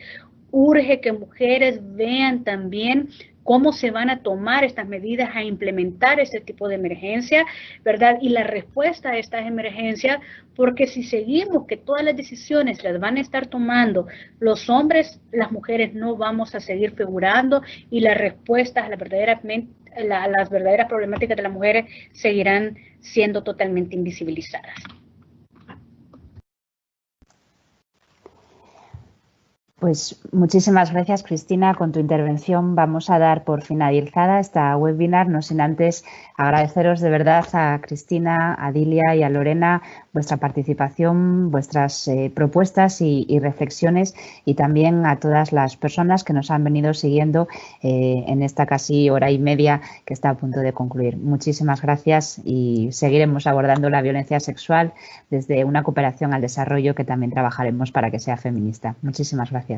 Urge que mujeres vean también cómo se van a tomar estas medidas, a implementar este tipo de emergencia, ¿verdad? Y la respuesta a estas emergencias, porque si seguimos que todas las decisiones las van a estar tomando los hombres, las mujeres no vamos a seguir figurando y las respuestas a las verdaderas problemáticas de las mujeres seguirán siendo totalmente invisibilizadas. Pues muchísimas gracias, Cristina. Con tu intervención vamos a dar por finalizada esta webinar, no sin antes agradeceros de verdad a Cristina, a Dilia y a Lorena vuestra participación, vuestras propuestas y reflexiones, y también a todas las personas que nos han venido siguiendo en esta casi hora y media que está a punto de concluir. Muchísimas gracias y seguiremos abordando la violencia sexual desde una cooperación al desarrollo que también trabajaremos para que sea feminista. Muchísimas gracias.